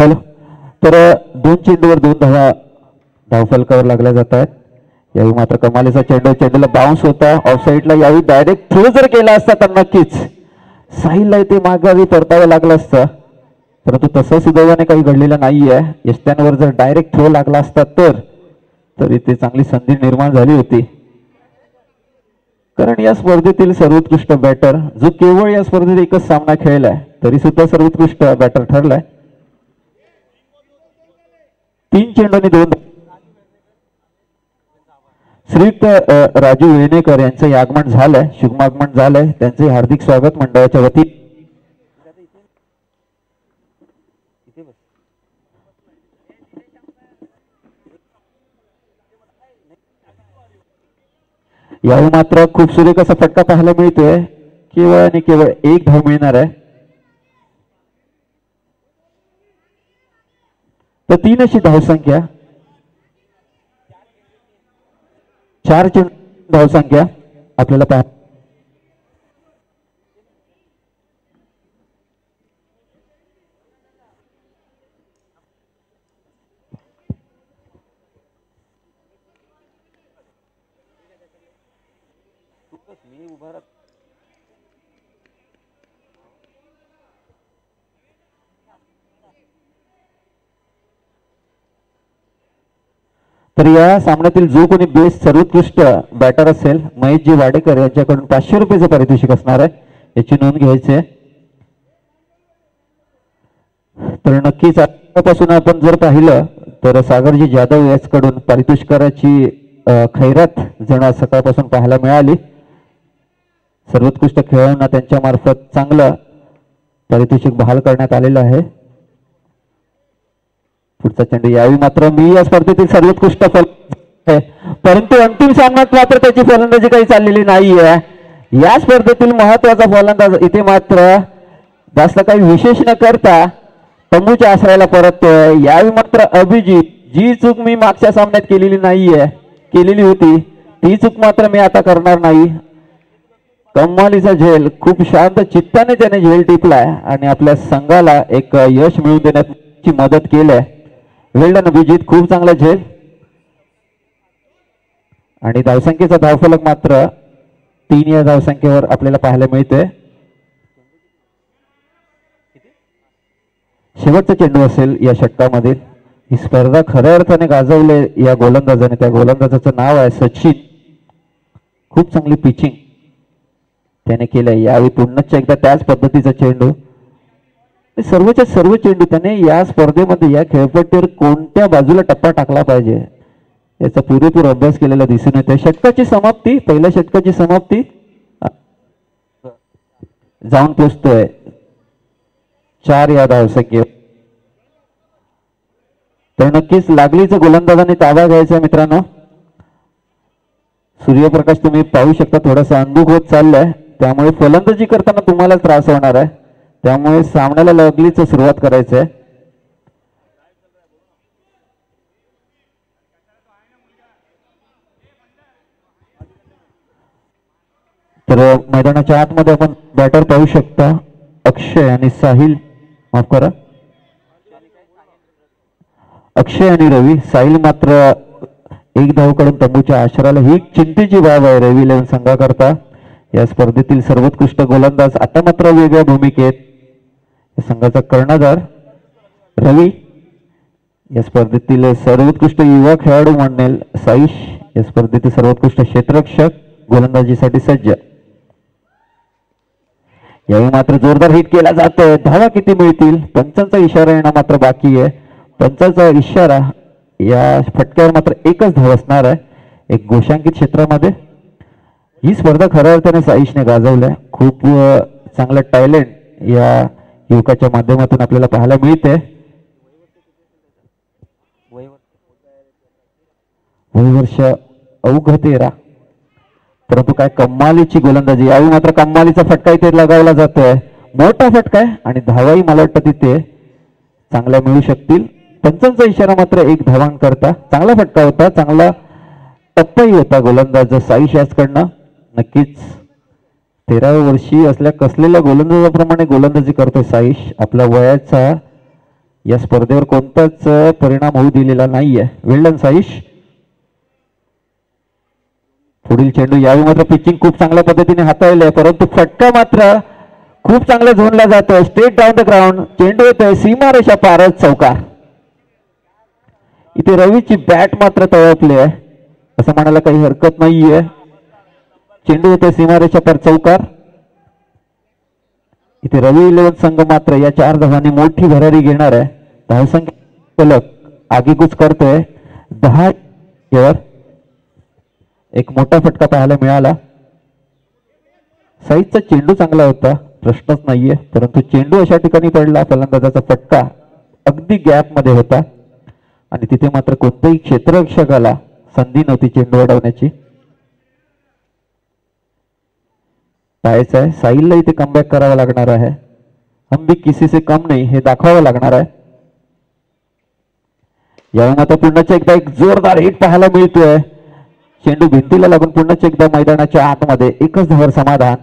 Hello. तर 2 चेंडूवर 2 धावा धावफलकावर लागल्या जात आहेत. यावेळी मात्र कमालीचा चेंडूला बाउन्स होता ऑफ साईडला. यावेळी डायरेक्ट थ्रो जर केला असता तर नक्कीच साहिलला इथे माघारी परतावं लागलं असतं, परंतु तसं सुदैवाने काही घडलेलं नाहीये. यष्ट्यांवर जर डायरेक्ट थ्रो लागला असता तर इथे चांगली संधी निर्माण झाली होती. कारण या स्पर्धेतील सर्वोत्कृष्ट बॅटर जो केवळ या स्पर्धेत एकच सामना खेळलाय तरी सुद्धा सर्वोत्कृष्ट बॅटर ठरलाय. 3 चेंडूंनी 2. श्रीयुक्त राजू वेणेकर यांचं आगमन झालंय, शुभमागमन झालंय. त्यांचे हार्दिक स्वागत मंडळाच्या वतीने. यावेळी मात्र खूप सुरेख असा फटका पाहायला मिळतोय. केवळ आणि केवळ 1 धाव मिळणार आहे. तर 3 अशी धावसंख्या, 4 धावसंख्या आपल्याला पाहा. तर या सामन्यातील जो कोणी बेस्ट सर्वोत्कृष्ट बॅटर असेल महेशजी वाडेकर यांच्याकडून 500 रुपयाचं पारितोषिक असणार आहे, याची नोंद घ्यायची आहे. तर नक्कीच आतापासून आपण जर पाहिलं तर सागरजी जाधव याचकडून पारितोषिकाची खैरात जण सकाळपासून पाहायला मिळाली. सर्वोत्कृष्ट खेळाडूंना त्यांच्या मार्फत चांगलं पारितोषिक बहाल करण्यात आलेलं आहे. पुढचा चेंडू. यावेळी मात्र मी या स्पर्धेतील सर्वोत्कृष्ट परंतु अंतिम सामन्यात मात्र त्याची फलंदाजी काही चाललेली नाहीये. या स्पर्धेतील महत्वाचा फलंदाज इथे मात्र जास्त काही विशेष न करता तंबूच्या आश्रयाला परततोय. यावेळी मात्र अभिजित, जी चूक मी मागच्या सामन्यात केलेली होती ती चूक मात्र मी आता करणार नाही. कमालीचा झेल खूप शांत चित्ताने त्याने झेल टिपलाय आणि आपल्या संघाला एक यश मिळवून देण्याची मदत केली. वेल्डन अभिजित, खूप चांगला झेल. आणि धावसंख्येचा धावफलक मात्र 3 या धावसंख्येवर आपल्याला पाहायला मिळतोय. शेवटचा चेंडू असेल या षटकामध्ये. ही स्पर्धा खऱ्या अर्थाने गाजवले या गोलंदाजाने. त्या गोलंदाजाचं नाव आहे सचिन. खूप चांगली पिचिंग त्याने केलंय. यावेळी पुन्हा एकदा त्याच पद्धतीचा चेंडू. सर्वच्या सर्व चेंडू त्याने या स्पर्धेमध्ये या खेळपट्टीवर कोणत्या बाजूला टप्पा टाकला पाहिजे याचा पुरेपूर अभ्यास केलेला दिसून येते. षटकाची समाप्ती, पहिल्या षटकाची समाप्ती जाऊन पोचतोय 4 या धावसंख्येवर. तर नक्कीच लागलीच गोलंदाजाने ताबा घ्यायचा मित्रांनो. सूर्यप्रकाश तुम्ही पाहू शकता थोडासा अंधुक होत चाललाय, त्यामुळे फलंदाजी करताना तुम्हाला त्रास होणार आहे. त्यामुळे सामन्याला लागलीच सुरुवात करायची आहे. तर मैदानाच्या आतमध्ये आपण बॅटर पाहू शकता. अक्षय आणि साहिल, माफ करा, अक्षय आणि रवी. साहिल मात्र 1 धावकडून तंबूच्या आश्रयाला. ही चिंतेची बाब आहे रवी इलेव्हन संघाकरता. या स्पर्धेतील सर्वोत्कृष्ट गोलंदाज आता मात्र वेगळ्या भूमिकेत. संघाचा कर्णधार रवी. या स्पर्धेतील सर्वोत्कृष्ट युवा खेळाडू म्हणेल साईश. या स्पर्धेतील सर्वोत्कृष्ट क्षेत्ररक्षक गोलंदाजीसाठी सज्ज. यावेळी मात्र जोरदार हिट केला जातोय. धावा किती मिळतील? पंचांचा इशारा येणं मात्र बाकी आहे. पंचांचा इशारा, या फटक्यावर मात्र 1च धाव असणार आहे. एक घोषांकित क्षेत्रामध्ये ही स्पर्धा खऱ्या अर्थाने साईशने गाजवल्या. खूप चांगलं टॅलेंट या युवकाच्या माध्यमातून आपल्याला पाहायला मिळते. वय वर्ष अवघ 13, परंतु काय कमालीची गोलंदाजी. यावेळी मात्र कमालीचा फटका इथे लगावला जातोय. मोठा फटका आहे आणि धावाही मला वाटतं तिथे चांगल्या मिळू शकतील. पंचांचा इशारा मात्र 1 धावांकरता. चांगला फटका होता, चांगला टप्पाही होता गोलंदाज साईश याचकडनं. नक्कीच 13व्या वर्षी असल्या कसलेल्या गोलंदाजाप्रमाणे गोलंदाजी करतोय साईश. आपल्या वयाचा या स्पर्धेवर कोणताच परिणाम होऊ दिलेला नाहीये. वेल्डन साईश. पुढील चेंडू यावेळी मात्र पिचिंग खूप चांगल्या पद्धतीने हाताळले, परंतु फटका मात्र खूप चांगल्या झोनला जातोय. Straight down the ground. चेंडू येतोय सीमारेषा पारच चौकार. इथे रवीची बॅट मात्र तळपली आहे असं म्हणायला काही हरकत नाहीये. चेंडू येतोय सीमारेषा पार चौकार. इथे रवी 11 संघ मात्र या 4 धावांनी मोठी भरारी घेणार आहे. धावसंख्या फलक आगीकूच करतोय 10 वर. एक मोठा फटका पाहायला मिळाला. साईजचा चेंडू चांगला होता, प्रश्नच नाहीये, परंतु चेंडू अशा ठिकाणी पडला, फलंदाजाचा फटका अगदी गॅप मध्ये होता आणि तिथे मात्र कोणत्याही क्षेत्ररक्षकाला संधी नव्हती चेंडू अडवण्याची. पाहायचं आहे साहिलला इथे कमबॅक करावा लागणार आहे. हम भी किसी से कम नाही हे दाखवावं लागणार आहे. यावेळी मात्र पुन्हा एकदा एक जोरदार हिट पाहायला मिळतोय. चेंडू भिंतीला लागून पुन्हा एकदा मैदानाच्या आतमध्ये. एकच धावर समाधान.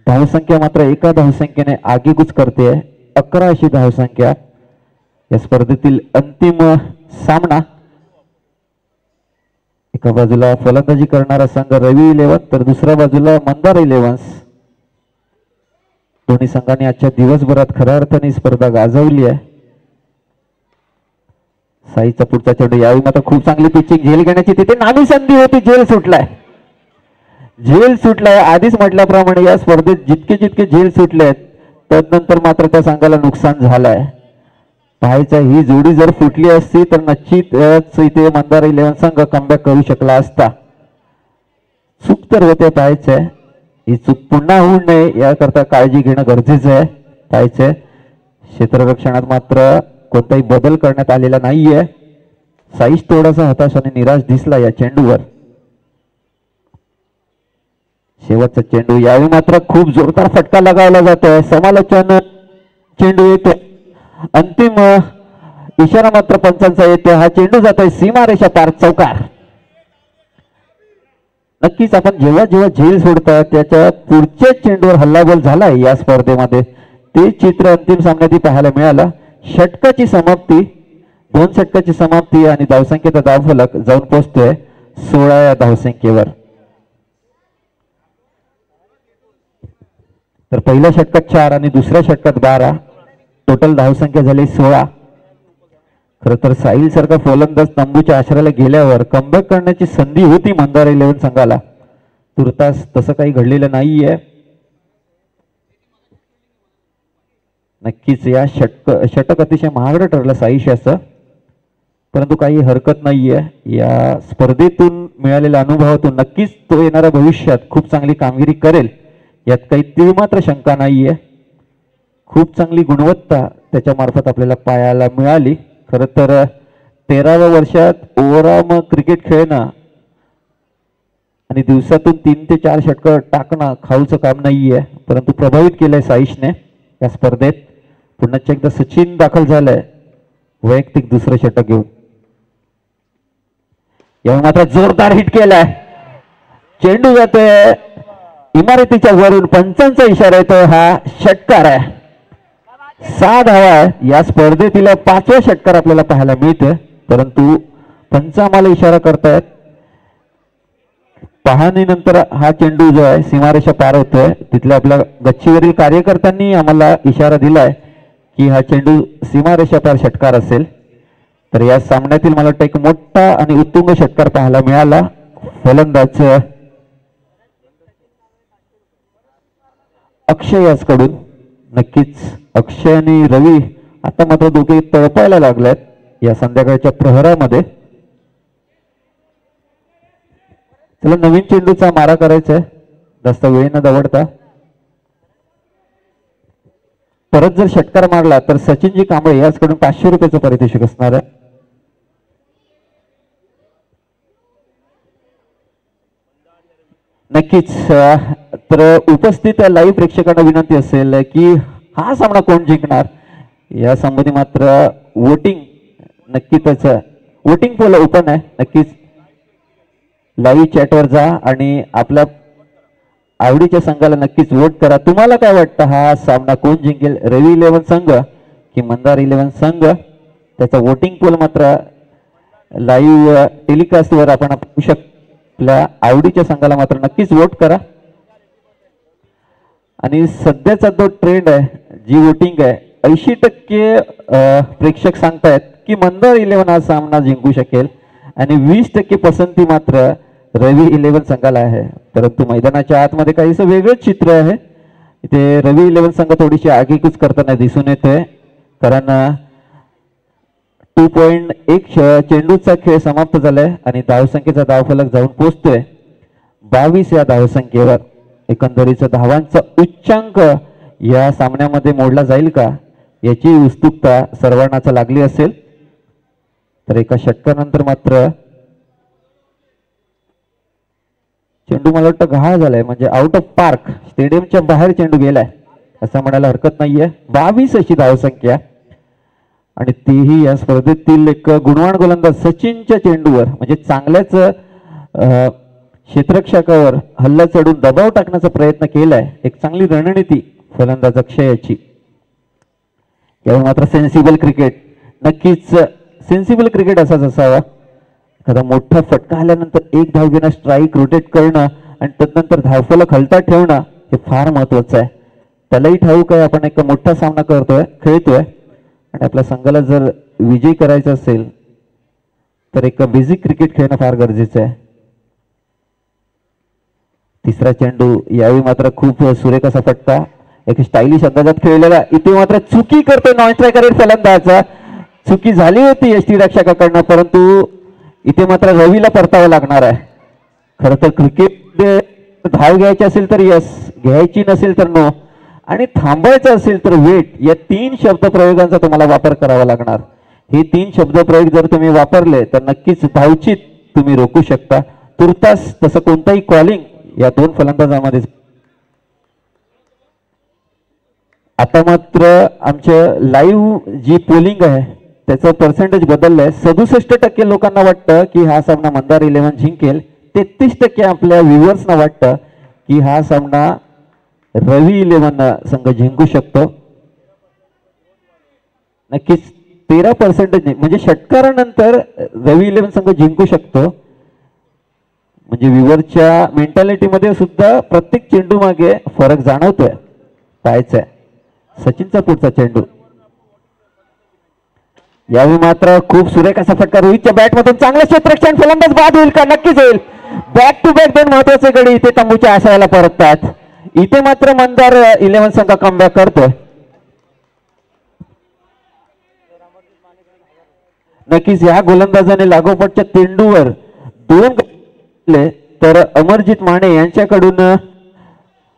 धावसंख्या मात्र एका धावसंख्येने आगीकूच करते. 11 अशी धावसंख्या. या स्पर्धेतील अंतिम सामना. एका बाजूला फलंदाजी करणारा संघ रवी 11 तर दुसऱ्या बाजूला मंदार 11. दोन्ही संघांनी आजच्या दिवसभरात खऱ्या अर्थाने स्पर्धा गाजवली आहे. साईचा पुढचा चेंडू यावेळी मात्र खूप चांगली पिचिंग. झेल घेण्याची तिथे नामी संधी होती. झेल सुटलाय. झेल सुटलाय. आधीच म्हटल्याप्रमाणे या स्पर्धेत जितके जितके झेल सुटलेत तदनंतर मात्र त्या संघाला नुकसान झालंय. पाहायचं ही जोडी जर फुटली असती तर निश्चितच इथे मंदार 11 संघ कमबॅक करू शकला असता. चूक तर होते. पाहायचंय ही चूक पुन्हा होऊ नये याकरता काळजी घेणं गरजेचं आहे. पाहायचंय क्षेत्ररक्षणात मात्र कोणताही बदल करण्यात आलेला नाहीये. साईश थोडासा हताश आणि निराश दिसला या चेंडूवर. शेवटचा चेंडू यावेळी मात्र खूप जोरदार फटका लगावला जातोय. समालोचन चेंडू येतो. अंतिम इशारा मात्र पंचांचा येतो. हा चेंडू जातोय सीमारेषा पार चौकार. नक्कीच आपण जेव्हा जेव्हा झेल सोडतात त्याच्या पुढच्या चेंडूवर हल्लाबोल झालाय या स्पर्धेमध्ये. ते चित्र अंतिम सामन्यात पाहायला मिळालं. षटकाची समाप्ती. 2 षटकाची समाप्ती आणि धावसंख्येचा धावफलक जाऊन पोहोचतोय 16 या धावसंख्येवर. तर पहिल्या षटकात 4 आणि दुसऱ्या षटकात 12. टोटल धावसंख्या झाली 16. खर तर साहिल सारखा फलंदाज तंबूच्या आश्रयाला गेल्यावर कमबॅक करण्याची संधी होती मंदार 11 संघाला. तुर्तास तसं काही घडलेलं नाहीये. नक्कीच या षटक अतिशय महागडं ठरलं साईशाचं, परंतु काही हरकत नाहीये. या स्पर्धेतून मिळालेल्या अनुभवातून नक्कीच तो येणाऱ्या भविष्यात खूप चांगली कामगिरी करेल यात काही तीळ मात्र शंका नाहीये. खूप चांगली गुणवत्ता त्याच्या मार्फत आपल्याला पाहायला मिळाली. खरं तर 13व्या वर्षात ओव्हरऑल क्रिकेट खेळणं आणि दिवसातून 3 ते 4 षटकं टाकणं खाऊचं काम नाहीये, परंतु प्रभावित केलंय साईशने या स्पर्धेत. पुन्हा एकदा सचिन दाखल झालाय वैयक्तिक दुसरं षटक घेऊन. यावेळी मात्र जोरदार हिट केलाय. चेंडू जातोय इमारतीच्या वरून. पंचांचा इशारा येतो. हा षटकार आहे. 6 धावा या स्पर्धेतील 5व्या षटकार आपल्याला पाहायला मिळते, परंतु पंच आम्हाला इशारा करतायत. पाहणीनंतर हा चेंडू जो आहे सीमारेषा पार होतोय. तिथल्या आपल्या गच्चीवरील कार्यकर्त्यांनी आम्हाला इशारा दिलाय की हा चेंडू सीमारेषा पार षटकार असेल. तर या सामन्यातील मला वाटतं एक मोठा आणि उत्तुंग षटकार पाहायला मिळाला. फलंदाज अक्षय याचकडून. नक्कीच अक्षय आणि रवी आता मात्र दोघे तळपायला लागल्यात या संध्याकाळच्या प्रहरामध्ये. चला नवीन चेंडूचा मारा करायचा आहे जास्त वेळ न दवडता. परत जर षटकार मारला तर सचिनजी कांबळे याचकडून 500 रुपयाचं पारितोषिक असणार आहे. नक्कीच तर उपस्थित लाईव्ह प्रेक्षकांना विनंती असेल की हा सामना कोण जिंकणार या संबंधी मात्र वोटिंग नक्कीच वोटिंग पोल ओपन आहे. नक्कीच लाईव्ह चॅटवर जा आणि आपल्या आवडीच्या संघाला नक्कीच वोट करा. तुम्हाला काय वाटतं हा सामना कोण जिंकेल, रवी 11 संघ की मंदार 11 संघ त्याचा वोटिंग पोल मात्र लाईव्ह टेलिकास्टवर आपण पाहू शकतो. आपल्या आवडीच्या संघाला मात्र नक्कीच वोट करा. आणि सध्याचा जो ट्रेंड आहे, जी वोटिंग आहे, 80% प्रेक्षक सांगतायत की मंदार 11 हा सामना जिंकू शकेल आणि 20% पसंती मात्र रवी 11 संघाला आहे. परंतु मैदानाच्या आतमध्ये काहीसं वेगळंच चित्र आहे. इथे रवी 11 संघ थोडीशी आगेकूच करताना दिसून येतोय, कारण 2.1 चेंडूचा खेळ समाप्त झालाय आणि धावसंख्येचा धावफलक जाऊन पोहोचतोय 22 या धावसंख्येवर. एकंदरीत धावांचा उच्चांक या सामन्यामध्ये मोडला जाईल का याची उत्सुकता सर्वांनाच लागली असेल. तर एका षटकानंतर मात्र चेंडू मला वाटतं घाण झालाय, म्हणजे आउट ऑफ पार्क, स्टेडियमच्या बाहेर चेंडू गेलाय असं म्हणायला हरकत नाहीये. 22 अशी धावसंख्या आणि तीही या स्पर्धेतील एक गुणवान गोलंदाज सचिनच्या चेंडूवर, म्हणजे चांगल्याच क्षेत्ररक्षकावर हल्ला चढून दबाव टाकण्याचा प्रयत्न केलाय. एक चांगली रणनीती फलंदाज अक्षयाची. यावेळी मात्र सेन्सिबल क्रिकेट, नक्कीच सेन्सिबल क्रिकेट असाच असावा. एखादा मोठा फटका आल्यानंतर एक धाव घेणं, स्ट्राईक रोटेट करणं आणि तदनंतर धावफलक हलता ठेवणं हे फार महत्वाचं आहे. त्यालाही ठाऊक आहे आपण एक मोठा सामना खेळतोय आणि आपल्या संघाला जर विजयी करायचा असेल तर एक बेसिक क्रिकेट खेळणं फार गरजेचं आहे. तिसरा चेंडू, यावेळी मात्र खूप सुरेख असा फटका, एक स्टायलिश अंदाजात खेळलेला. इथे मात्र चुकी करतोय नॉन स्ट्रायकर फलंदाज. चुकी झाली होती यष्टीरक्षकाकडनं, परंतु इथे मात्र रवीला परतावं लागणार आहे. खरं तर क्रिकेट धाव घ्यायची असेल तर यस, घ्यायची नसेल तर नो, आणि थांबायचं असेल तर वेट, या 3 शब्दप्रयोगांचा तुम्हाला वापर करावा लागणार. हे 3 शब्दप्रयोग जर तुम्ही वापरले तर नक्कीच धावचित तुम्ही रोखू शकता. तुर्तास तसं कोणताही कॉलिंग या 2 फलंदाजांमध्ये. आता मात्र आमचं लाईव्ह जी पोलिंग आहे त्याचं पर्सेंटेज बदललंय. 67% लोकांना वाटतं की हा सामना मंदार 11 जिंकेल, 33% आपल्या व्ह्युअर्सना वाटतं की हा सामना रवी 11 संघ जिंकू शकतो. नक्कीच 13% म्हणजे षटकारानंतर रवी 11 संघ जिंकू शकतो. म्हणजे व्ह्युअरच्या मेंटॅलिटीमध्ये सुद्धा प्रत्येक चेंडू मागे फरक जाणवतोय. पाहायचंय सचिनचा पुढचा चेंडू. यावेळी मात्र खूप सुरेख असा फटका रोहितच्या बॅटमधून, चांगलं क्षेत्ररक्षण, फलंदाज बाद होईल का? नक्कीच होईल. बॅक टू बॅक 2 महत्वाचे गडी इथे तंबूच्या आशयाला परततात. इथे मात्र मंदार 11 संघ कमबॅक करतोय. नक्कीच या गोलंदाजाने लागोपाठच्या चेंडूवर 2 तर अमरजीत माने यांच्याकडून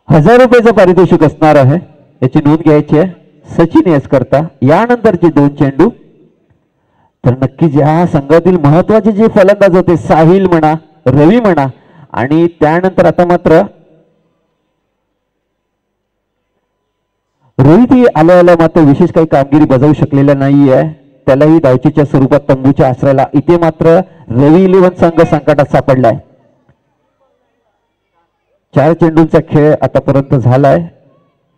1000 रुपयाचं पारितोषिक असणार आहे, याची नोंद घ्यायची आहे. सचिन याच करता यानंतरचे 2 चेंडू. तर नक्कीच या संघातील महत्वाचे जे फलंदाज होते, साहिल म्हणा, रवी म्हणा, आणि त्यानंतर आता मात्र रोहित आल्या मात्र विशेष काही कामगिरी बजावू शकलेला नाहीये. त्यालाही धावचीच्या स्वरूपात तंबूच्या आश्रयाला. इथे मात्र रवी 11 संघ संकटात सापडलाय. 4 चेंडूंचा खेळ आतापर्यंत झालाय.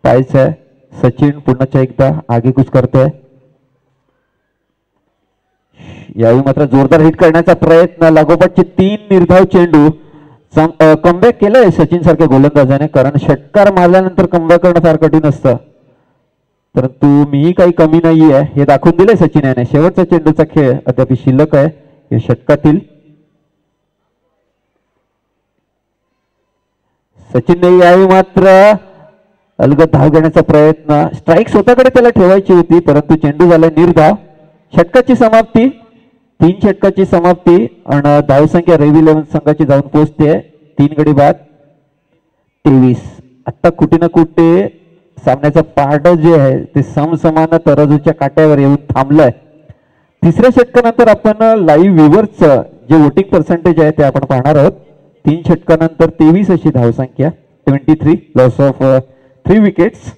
पाहायचंय सचिन पुन्हा एकदा आगेकूच करतोय. यावेळी मात्र जोरदार हिट करण्याचा प्रयत्न, लागोपाठचे 3 निर्धाव चेंडू. कमबॅक केलंय सचिन सारख्या गोलंदाजाने, कारण षटकार मारल्यानंतर कमबॅक करणं फार कठीण असतं. परंतु मीही काही कमी नाहीये हे दाखवून दिले सचिन याने. शेवटचा चेंडूचा खेळ अद्याप शिल्लक आहे या षटकातील. सचिनने यावेळी मात्र अलगद धाव घेण्याचा प्रयत्न, स्ट्राईक स्वतःकडे त्याला ठेवायची होती, परंतु चेंडू झाला निर्धाव. षटकाची समाप्ती, 3 षटकाची समाप्ती आणि धावसंख्या रवी 11 संघाची जाऊन पोहोचते 3 गडी बाद 23. आता कुठे ना कुठे सामन्याचं पारड जे आहे ते समसमान तराजूच्या काट्यावर येऊन थांबलंय. तिसऱ्या षटकानंतर आपण लाईव्ह व्ह्युअर्सचं जे वोटिंग पर्सेंटेज आहे ते आपण पाहणार आहोत. 3 षटकानंतर 23 अशी धावसंख्या, 23, लॉस ऑफ 3 विकेट्स.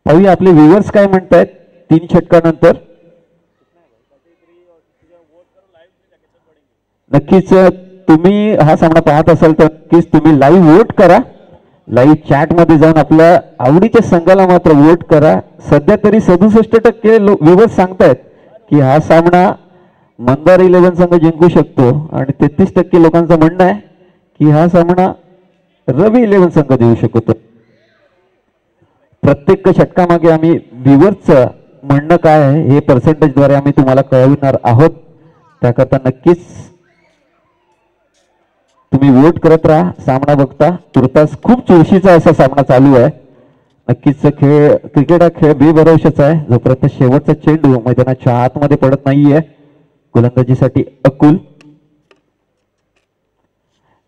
पाहूया आपले व्ह्युअर्स काय म्हणतायत 3 षटकानंतर. नक्कीच तुम्ही हा सामना पाहत असाल तर नक्कीच तुम्ही लाईव्ह वोट करा. लाईव्ह चॅट मध्ये जाऊन आपल्या आवडीच्या संघाला मात्र वोट करा. सध्या तरी 67% व्ह्यूअर्स सांगतायत की हा सामना मंदार 11 संघ जिंकू शकतो आणि 33% लोकांचं म्हणणं आहे की हा सामना रवी 11 संघ देऊ शकतो. प्रत्येक षटकामागे आम्ही व्ह्यूअर्सचं म्हणणं काय आहे हे पर्सेंटेजद्वारे आम्ही तुम्हाला कळविणार आहोत. त्याकरता नक्कीच तुम्ही वोट करत राहा. सामना बघता तुर्तास खूप चुरशीचा असा सामना चालू आहे. नक्कीच क्रिकेट हा खेळ बेभरवशाचा आहे. जोपर्यंत शेवटचा चेंडू मैदानाच्या आतमध्ये पडत नाहीये. गोलंदाजीसाठी अकुल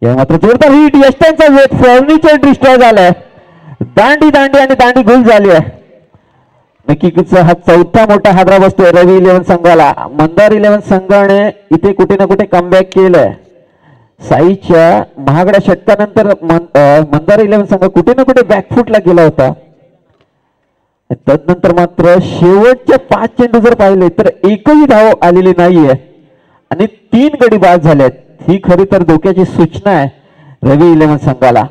या मात्र जोरदार हिट यष्टांचा वेट फर्निचर डिस्ट्रॉय झालाय. दांडी दांडी आणि दांडी गुल झाली आहे. नक्कीच हा चौथा मोठा हादरा बसतोय रवी 11 संघाला. मंदार 11 संघाने इथे कुठे ना कुठे कमबॅक केलंय. साईच्या महागड्या षटकानंतर मंदार 11 संघ कुठे ना कुठे बॅकफुटला गेला होता. तदनंतर मात्र शेवटचे 5 चेंडू जर पाहिले तर एकही धाव आलेली नाहीये आणि 3 गडी बाद झालेत. ही खरी तर धोक्याची सूचना आहे रवी 11 संघाला.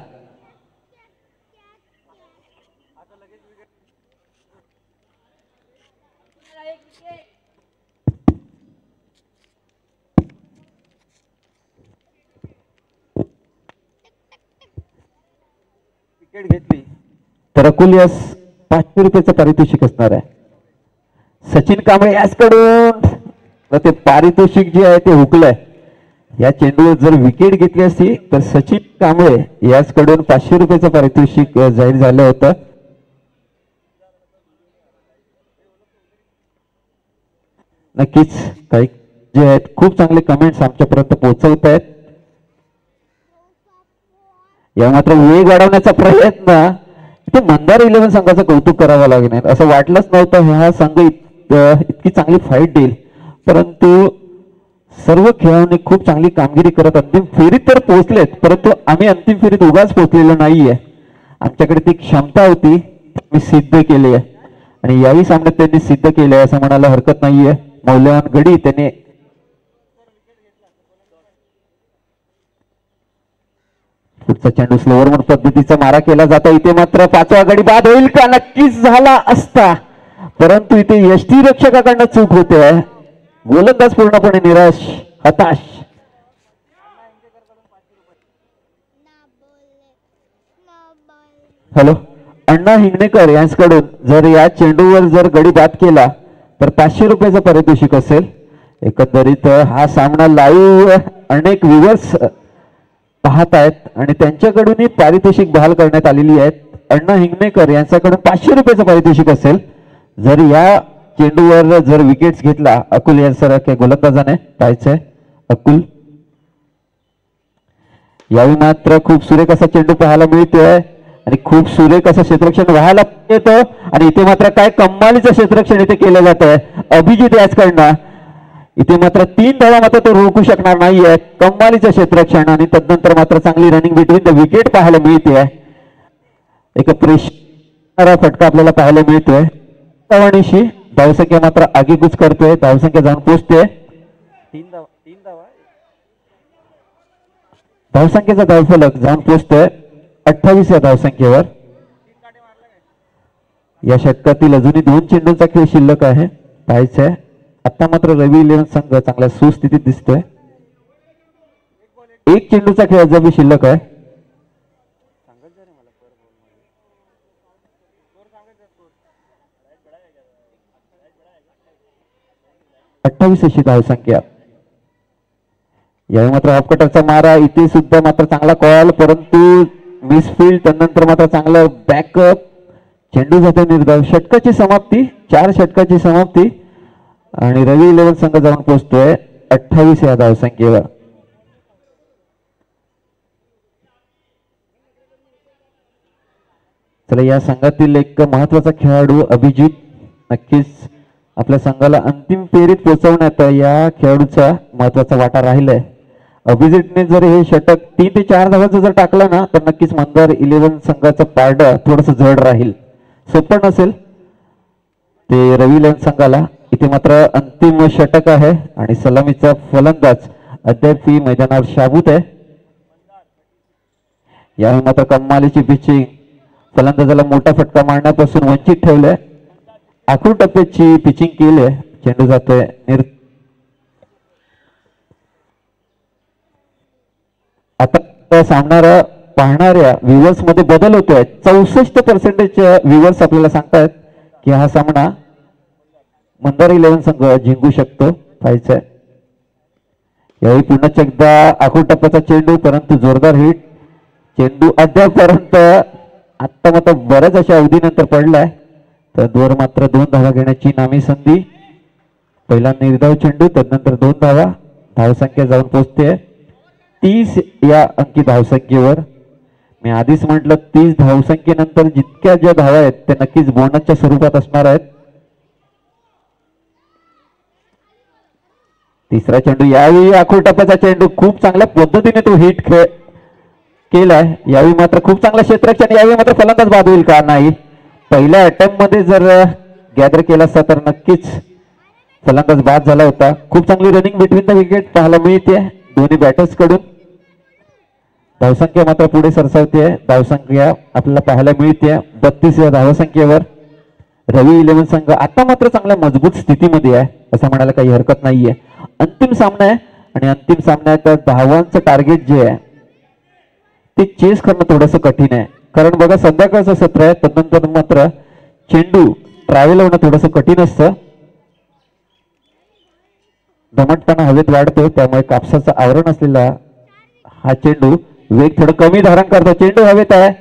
विकेट घेतली तर अकुल यास 500 रुपयाचं पारितोषिक असणार आहे. सचिन कांबळे याचकडून ते पारितोषिक जे आहे ते हुकलंय. या चेंडूवर जर विकेट घेतली असती तर सचिन कांबळे याचकडून 500 रुपयाचं पारितोषिक जाहीर झालं होतं. नक्कीच काही जे आहेत खूप चांगले कमेंट्स आमच्यापर्यंत पोहोचवत आहेत. या मात्र वेग वाढवण्याचा प्रयत्न इथे मंदार 11 संघाचं कौतुक करावं लागणार. असं वाटलंच नव्हतं हा संघ इतकी चांगली फाईट देईल. परंतु सर्व खेळाडूंनी खूप चांगली कामगिरी करत अंतिम फेरीत तर पोहोचलेत. परंतु आम्ही अंतिम फेरीत उगाच पोहोचलेलो नाहीये. आमच्याकडे ती क्षमता होती मी सिद्ध केली आहे आणि याही सामन्यात त्यांनी सिद्ध केले असं म्हणायला हरकत नाहीये. मौल्यवान गडी त्याने पुढचा चेंडू स्लोवर पद्धतीचा मारा केला जातो. इथे मात्र 5वा गडी बाद होईल का? नक्कीच झाला असता परंतु इथे यष्टीरक्षकाकडनं चूक होते. गोलंदाज पूर्णपणे निराश हताश. हॅलो अण्णा हिंगणेकर यांच्याकडून जर या चेंडूवर जर गडी बाद केला तर 500 रुपयाचं पारितोषिक असेल. एकंदरीत हा सामना लाईव्ह अनेक व्ह्यूअर्स पाहत आहेत आणि त्यांच्याकडूनही पारितोषिक बहाल करण्यात आलेली आहेत. अण्णा हिंगणेकर यांच्याकडून 500 रुपयाचं पारितोषिक असेल जर या चेंडूवर जर विकेट्स घेतला. अकुल यांसारख्या गोलंदाजाने पाहायचंय. अकुल यावेळी मात्र खूप सुरेख असा चेंडू पाहायला मिळतोय आणि खूप सुरेख असं क्षेत्ररक्षण व्हायला येतं आणि इथे मात्र काय कमालीचं क्षेत्ररक्षण इथे केलं जात आहे अभिजित याचकडनं. इथे मात्र 3 धावा मात्र तो रोखू शकणार नाहीये. कमालीचं क्षेत्ररक्षण आणि तदनंतर मात्र चांगली रनिंग बिटवीन द विकेट पाहायला मिळते. एक प्रेशर फटका आपल्याला पाहायला मिळतोय. धावांशी धावसंख्या मात्र आगीकूच करतोय. धावसंख्या जाऊन पोहोचते 3 धावा. धावसंख्येचा धावफलक जाऊन पोहोचतोय 28 या धावसंख्येवर. या षटकातील अजूनही 2 चेंडूंचा खेळ शिल्लक आहे. पाहायचंय आता मात्र रवी 11 संघ चांगल्या सुस्थितीत दिसतोय. 1 चेंडूचा खेळ अजूनही शिल्लक आहे. 28 अशी धावसंख्या. यावेळी मात्र ऑफकटरचा मारा इथे सुद्धा मात्र चांगला कॉल परंतु मिसफील्ड. त्यानंतर मात्र चांगला बॅकअप. चेंडू जाते निर्धाव. षटकाची समाप्ती 4 षटकाची समाप्ती आणि रवी 11 संघ जाऊन पोहोचतोय 28 या धावसंख्येवर. चला या संघातील एक महत्वाचा खेळाडू अभिजित नक्कीच आपल्या संघाला अंतिम फेरीत पोहोचवण्यात या खेळाडूचा महत्वाचा वाटा राहिलाय. अभिजितने जर हे षटक 3 ते 4 धावांचं जर टाकलं ना तर नक्कीच मंदार 11 संघाचं पारडं थोडंसं जड राहील. सोपं नसेल ते रवी 11 संघाला. इथे मात्र अंतिम षटक आहे आणि सलामीचा फलंदाज अद्याप मैदानावर शाबूत आहे. यावेळी मात्र कमालीची पिचिंग, फलंदाजाला मोठा फटका मारण्यापासून वंचित ठेवलंय. आखूड टप्प्याची पिचिंग केली. चेंडू जातोय आता सामना पाहणाऱ्या व्ह्युअर्स मध्ये बदल होतोय. 64% व्ह्युअर्स आपल्याला सांगतायत की हा सामना मंदार 11 संघ जिंकू शकतो. पाहायचंय यावेळी पुन्हा एकदा आखूड टप्प्याचा चेंडू, परंतु जोरदार हिट. चेंडू अद्यापर्यंत आता मात्र बऱ्याच अशा अवधीनंतर पडलाय. तर वर मात्र 2 धावा घेण्याची नामी संधी. पहिला निर्धाव चेंडू, त्यानंतर 2 धावा. धावसंख्या जाऊन पोहोचते 30 या अंकी धावसंख्येवर. मी आधीच म्हटलं 30 धावसंख्येनंतर जितक्या ज्या धावा आहेत त्या नक्कीच बोनसच्या स्वरूपात असणार आहेत. तिसरा चेंडू, यावेळी आखूड टप्प्याचा चेंडू, खूप चांगल्या पद्धतीने तो हिट केलाय. यावेळी मात्र खूप चांगला क्षेत्ररक्षण. यावेळी मात्र फलंदाज बाद होईल का? नाही. पहिल्या अटेम्प्ट मध्ये जर गॅदर केला असता तर नक्कीच फलंदाज बाद झाला होता. खूप चांगली रनिंग बिटवीन द विकेट पाहायला मिळते दोन्ही बॅटर्स कडून. धावसंख्या मात्र पुढे सरसावते. धावसंख्या आपल्याला पाहायला मिळते 32 या धावसंख्येवर. रवी 11 संघ आता मात्र चांगल्या मजबूत स्थितीमध्ये आहे असं म्हणायला काही हरकत नाहीये. अंतिम सामना आहे आणि अंतिम सामन्यात धावांचं टार्गेट जे आहे ते चेस करणं थोडंसं कठीण आहे. कारण बघा संध्याकाळचं सत्र आहे, तदनंतर मात्र चेंडू ट्रॅव्हल होणं थोडंसं कठीण असतं. दमटपणा हवेत वाढतो, त्यामुळे कापसाचं आवरण असलेला हा चेंडू वेग थोडं कमी धारण करतो. चेंडू हवेत आहे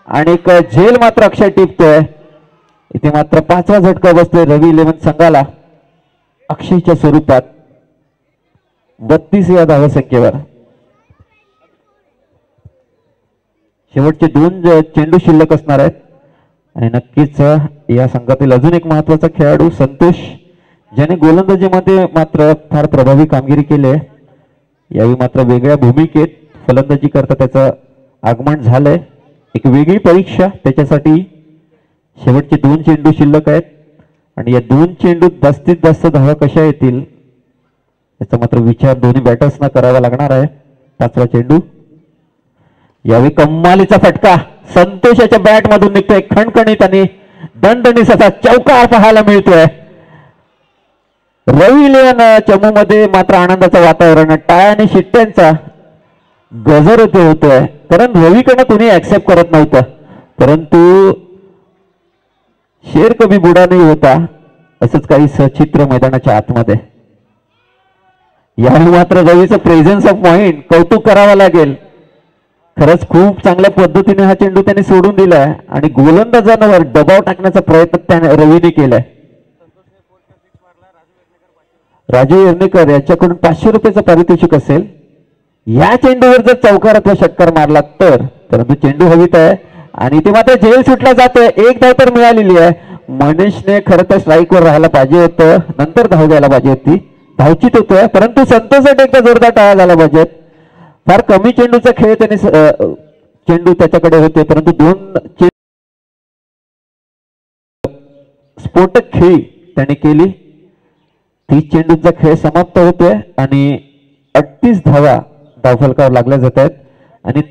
आणि एक झेल मात्र अक्षय टिपतोय. इथे मात्र 5वा झटका बसतोय रवी 11 संघाला अक्षयच्या स्वरूपात 32 या धावसंख्येवर. शेवटचे 2 चेंडू शिल्लक असणार आहेत आणि नक्कीच या संघातील अजून एक महत्वाचा खेळाडू संतोष, ज्याने गोलंदाजीमध्ये मात्र फार प्रभावी कामगिरी केली आहे. यावेळी मात्र वेगळ्या भूमिकेत फलंदाजी करता त्याचं आगमन झालंय. एक वेगळी परीक्षा त्याच्यासाठी. शेवटचे 2 चेंडू शिल्लक आहेत आणि या 2 चेंडूत जास्तीत जास्त धावा कशा येतील याचा मात्र विचार दोन्ही बॅटर्सना करावा लागणार आहे. 5वा चेंडू, यावेळी कमालीचा फटका संतोषाच्या बॅट मधून निघतोय. खणखणीत आणि दणदणीत असा चौकार पाहायला मिळतोय. रवी 11 चमू मध्ये मात्र आनंदाचं वातावरण, टाळ्या आणि शिट्ट्यांचा गजर होतोय. कारण रवीकडनं कोणी ऍक्सेप्ट करत नव्हतं, परंतु शेर कभी बुडा नाही होता असंच काही सचित्र मैदानाच्या आतमध्ये. यावेळी मात्र रवीचं प्रेझेन्स ऑफ माइंड कौतुक करावं लागेल. खरंच खूप चांगल्या पद्धतीने हा चेंडू त्याने सोडून दिलाय आणि गोलंदाजांवर दबाव टाकण्याचा प्रयत्न त्याने रवीने केलाय. राजू येर्णेकर याच्याकडून 500 रुपयाचं पारितोषिक असेल या चेंडूवर जर चौकार अथवा षटकार मारला तर. परंतु चेंडू हवीत आहे आणि ते मात्र झेल सुटला जातोय. 1 धाव तर मिळालेली आहे. मनीषने खरं तर स्ट्राईकवर राहायला पाहिजे होतं, नंतर धाव घ्यायला पाहिजे होती. धावचित होतोय, परंतु संतोषसाठी एकदा जोरदार टाळ्या झाला पाहिजेत. फार कमी चेंडूचा खेळ त्याने चेंडू त्याच्याकडे होते, परंतु 2 स्फोटक खेळी त्याने केली. 30 चेंडूचा खेळ समाप्त होतोय आणि 38 धावा धावफलकावर लागल्या जात आहेत आणि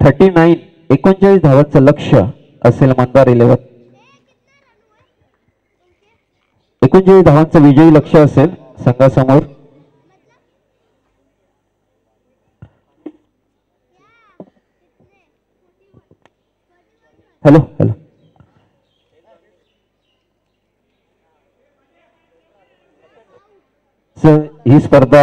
39 धावांचं लक्ष्य असेल मंदार 11. 39 धावांचं विजयी लक्ष्य असेल संघासमोर. हॅलो हॅलो सर, ही स्पर्धा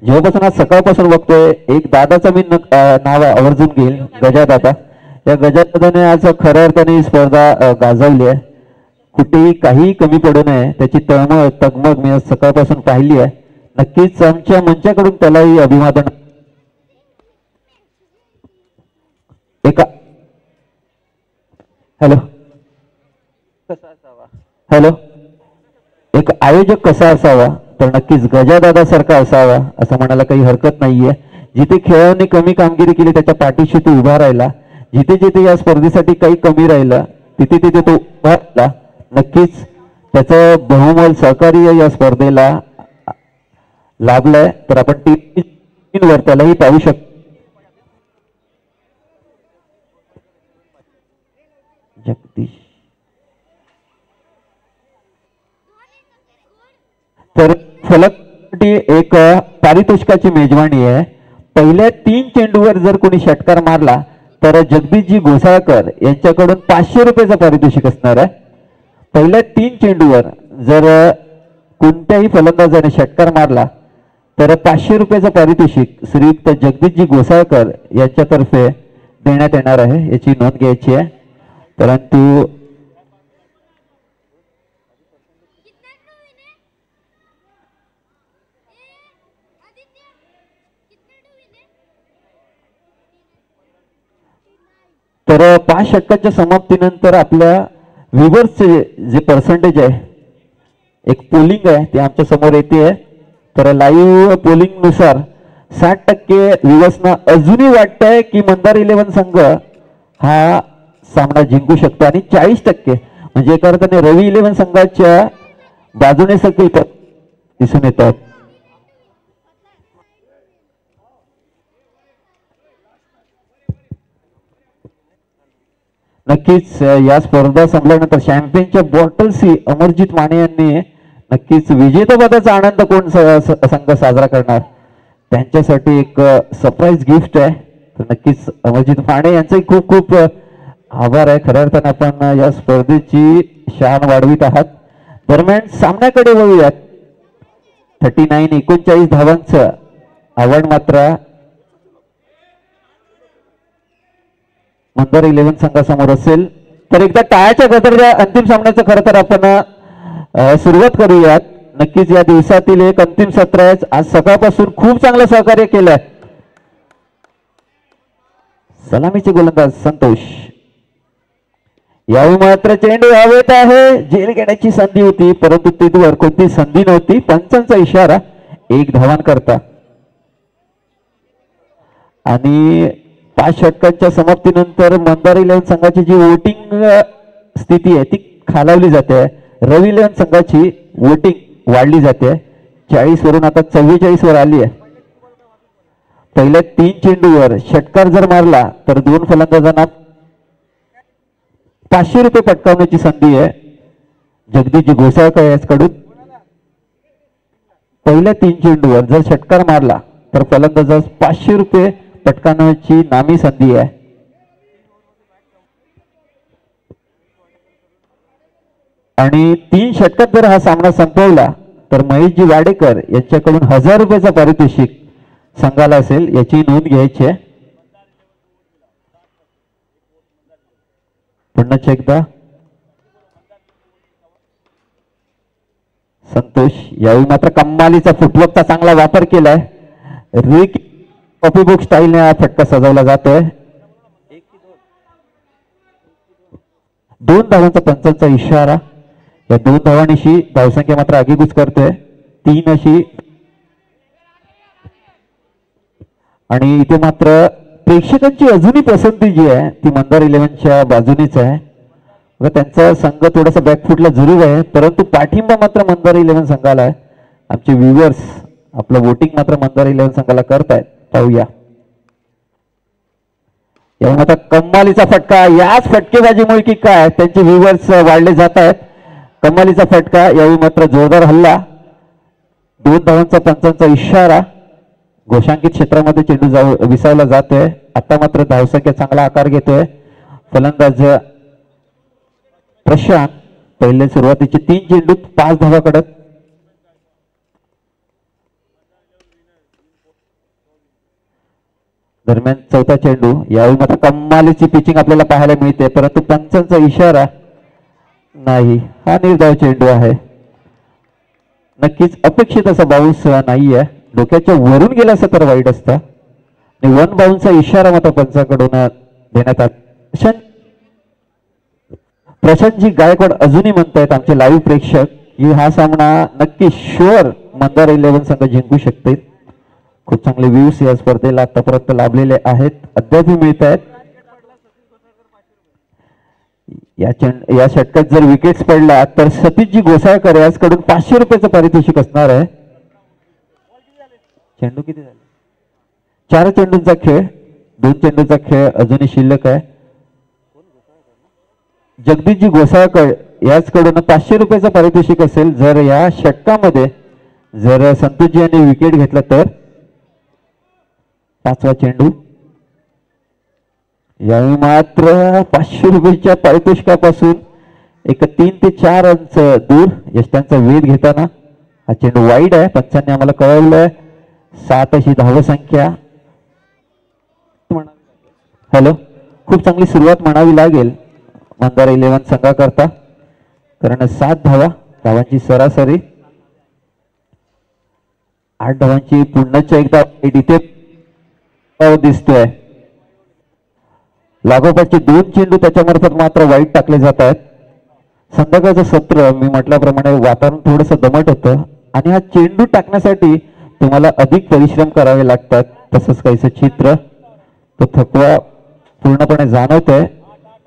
जेव्हापासून आज सकाळपासून बघतोय एक दादाचा मी नाव आवर्जून घेईल, गजा दादा. या गजा दादाने आज खऱ्या अर्थाने ही स्पर्धा गाजवली आहे. कुठेही काही कमी पडू नये त्याची तळमळ तगमग मी आज सकाळपासून पाहिली आहे. नक्कीच आमच्या मंचाकडून त्यालाही अभिवादन. एका हॅलो हॅलो एक आयोजक कसा असावा तर नक्कीच गजादादा सारखा असावा असं म्हणायला काही हरकत नाहीये. जिथे खेळाडूंनी कमी कामगिरी केली त्याच्या पाठीशी तो उभा राहिला. जिथे जिथे या स्पर्धेसाठी काही कमी राहिलं तिथे तिथे तो उभा राहिला. नक्कीच त्याचं बहुमोल सहकार्य या स्पर्धेला लाभलंय. तर आपण टीम वर त्यालाही पाहू शकतो. तर फलक एक पारितोषिकाची मेजवानी आहे. पहिल्या 3 चेंडूवर जर कोणी षटकार मारला तर जगदीशजी घोसाळकर यांच्याकडून 500 रुपयाचं पारितोषिक असणार आहे. पहिल्या 3 चेंडूवर जर कोणत्याही फलंदाजाने षटकार मारला तर 500 रुपयाचं पारितोषिक श्रीयुक्त जगदीशजी घोसाळकर यांच्यातर्फे देण्यात येणार आहे. याची नोंद घ्यायची आहे. परंतु तर 5 षटकाच्या समाप्तीनंतर आपल्या व्ह्यूअर्सचे जे पर्सेंटेज आहे, एक पोलिंग आहे ते आमच्या समोर येते आहे. तर लाईव्ह पोलिंग नुसार 60% व्ह्यूअर्सना अजूनही वाटतंय की मंदार 11 संघ हा सामना जिंकू शकतो आणि 40% म्हणजे एका अर्थाने रवी 11 संघाच्या बाजूने सगळी दिसून येतात. नक्कीच या स्पर्धा संपल्यानंतर शॅम्पेनच्या बॉटल्सही अमरजित माने यांनी नक्कीच विजेतेपदाचा आनंद कोण संघ साजरा करणार त्यांच्यासाठी एक सरप्राईज गिफ्ट आहे. तर नक्कीच अमरजित माने यांचेही खूप खूप आभार आहे. खऱ्या अर्थाने आपण या स्पर्धेची शान वाढवित आहात. दरम्यान सामन्याकडे वळूयात. 39 धावांचं आव्हान मात्र मंदार 11 संघासमोर असेल. तर एकदा टाळ्याच्या गजरात अंतिम सामन्याचं खरं तर आपण सुरुवात करूयात. नक्कीच या दिवसातील एक अंतिम सत्र आहे. आज सकाळपासून खूप चांगलं सहकार्य केलंय. सलामीचे गोलंदाज संतोष. यावेळी मात्र चेंडू हवेत आहे. झेल घेण्याची संधी होती परंतु तिथवर कोणती संधी नव्हती. पंचांचा इशारा. 1 धावान करता आणि 5 षटकांच्या समाप्तीनंतर मंदार 11 संघाची जी वोटिंग स्थिती आहे ती खालावली जाते. रवी 11 संघाची वोटिंग वाढली जाते. 40 वरून आता 44 वर आली आहे. पहिल्या 3 चेंडूवर षटकार जर मारला तर 2 फलंदाजांना 500 रुपये पटकावण्याची संधी आहे. जगदीशजी घोसाळकर याचकडून पहिल्या 3 चेंडूवर जर षटकार मारला तर फलंदाजास 500 रुपये पटकावण्याची नामी संधी आहे. आणि 3 षटकात जर हा सामना संपवला तर महेशजी वाडेकर यांच्याकडून 1000 रुपयाचा पारितोषिक संघाला असेल. याची नोंद घ्यायची आहे. पुन्हा एकदा संतोष. यावेळी मात्र कमालीचा फुटवर्कचा चांगला वापर केलाय. रिक कॉपी बुक स्टाईलने हा फटका सजवला जातोय. 2 धावांचा पंचांचा इशारा. या 2 धावांशी धावसंख्या मात्र आगीकूच करतोय. 3 अशी. आणि इथे मात्र प्रेक्षकांची अजूनही पसंती जी आहे ती मंदार 11च्या बाजूनेच आहे. त्यांचा संघ थोडासा बॅकफुटला जरूर आहे परंतु पाठिंबा मात्र मंदार 11 संघाला आहे. आमचे व्ह्यूअर्स आपलं वोटिंग मात्र मंदार 11 संघाला करतायत. पाहूया. यावेळी मात्र कमालीचा फटका. याच फटकेबाजीमुळे की काय त्यांचे व्ह्यूअर्स वाढले जात आहेत. कमालीचा फटका. यावेळी मात्र जोरदार हल्ला. 2 धावांचा पंचांचा इशारा. घोषांकित क्षेत्रामध्ये चेंडू विसावला जातोय. आता मात्र धावसंख्या चांगला आकार घेतोय. फलंदाज प्रशांत. पहिले सुरुवातीचे 3 चेंडूत 5 धावा कडक. दरम्यान 4था चेंडू. यावेळी मात्र कमालीची पिचिंग आपल्याला पाहायला मिळते परंतु पंचांचा इशारा नाही. हा निर्धाव चेंडू आहे. नक्कीच अपेक्षित असा बाउन्स नाही आहे. डोक्याच्या वरून गेला असं तर वाईट असता. 1 बाउन्सचा इशारा मात्र पंचाकडून देण्यात आला. प्रशांतजी गायकवाड अजूनही म्हणतायत आमचे लाईव्ह प्रेक्षक की हा सामना नक्की शुअर मंदार 11 संघ जिंकू शकते. खूप चांगले व्ह्यूज या स्पर्धेला आतापर्यंत लाभलेले आहेत. अद्यापही मिळत आहेत. या षटकात जर विकेट्स पडला तर सतीशजी घोसाळकर याचकडून 500 रुपयाचं पारितोषिक असणार आहे. चेंडू किती झाले? 4 चेंडूंचा खेळ. 2 चेंडूचा खेळ अजूनही शिल्लक आहे. जगदीशजी घोसाळकर याचकडून 500 रुपयाचं पारितोषिक असेल जर या षटकामध्ये जर संतोषजी यांनी विकेट घेतला तर 5वा चेंडू. यावेळी मात्र 500 रुपयाच्या पारितोषिकापासून एक 3 ते 4 अंश दूर यष्टांचा वेध घेताना हा चेंडू वाईड आहे. पंचांनी आम्हाला कळवलंय. 7 अशी धावसंख्या. हॅलो, खूप चांगली सुरुवात म्हणावी लागेल मंदार 11 संघाकरता, कारण 7 धावांची सरासरी. 8 धावांची पुन्हा एकदा इथे दिसतोय. लागोपाठचे 2 चेंडू त्याच्यामार्फत मात्र वाईट टाकले जात आहेत. संध्याकाळचं सत्र मी म्हटल्याप्रमाणे वातावरण थोडंसं दमट होतं आणि हा चेंडू टाकण्यासाठी तुम्हाला अधिक परिश्रम करावे लागतात. तसंच काहीसं चित्र, तो थकवा पूर्णपणे जाणवतोय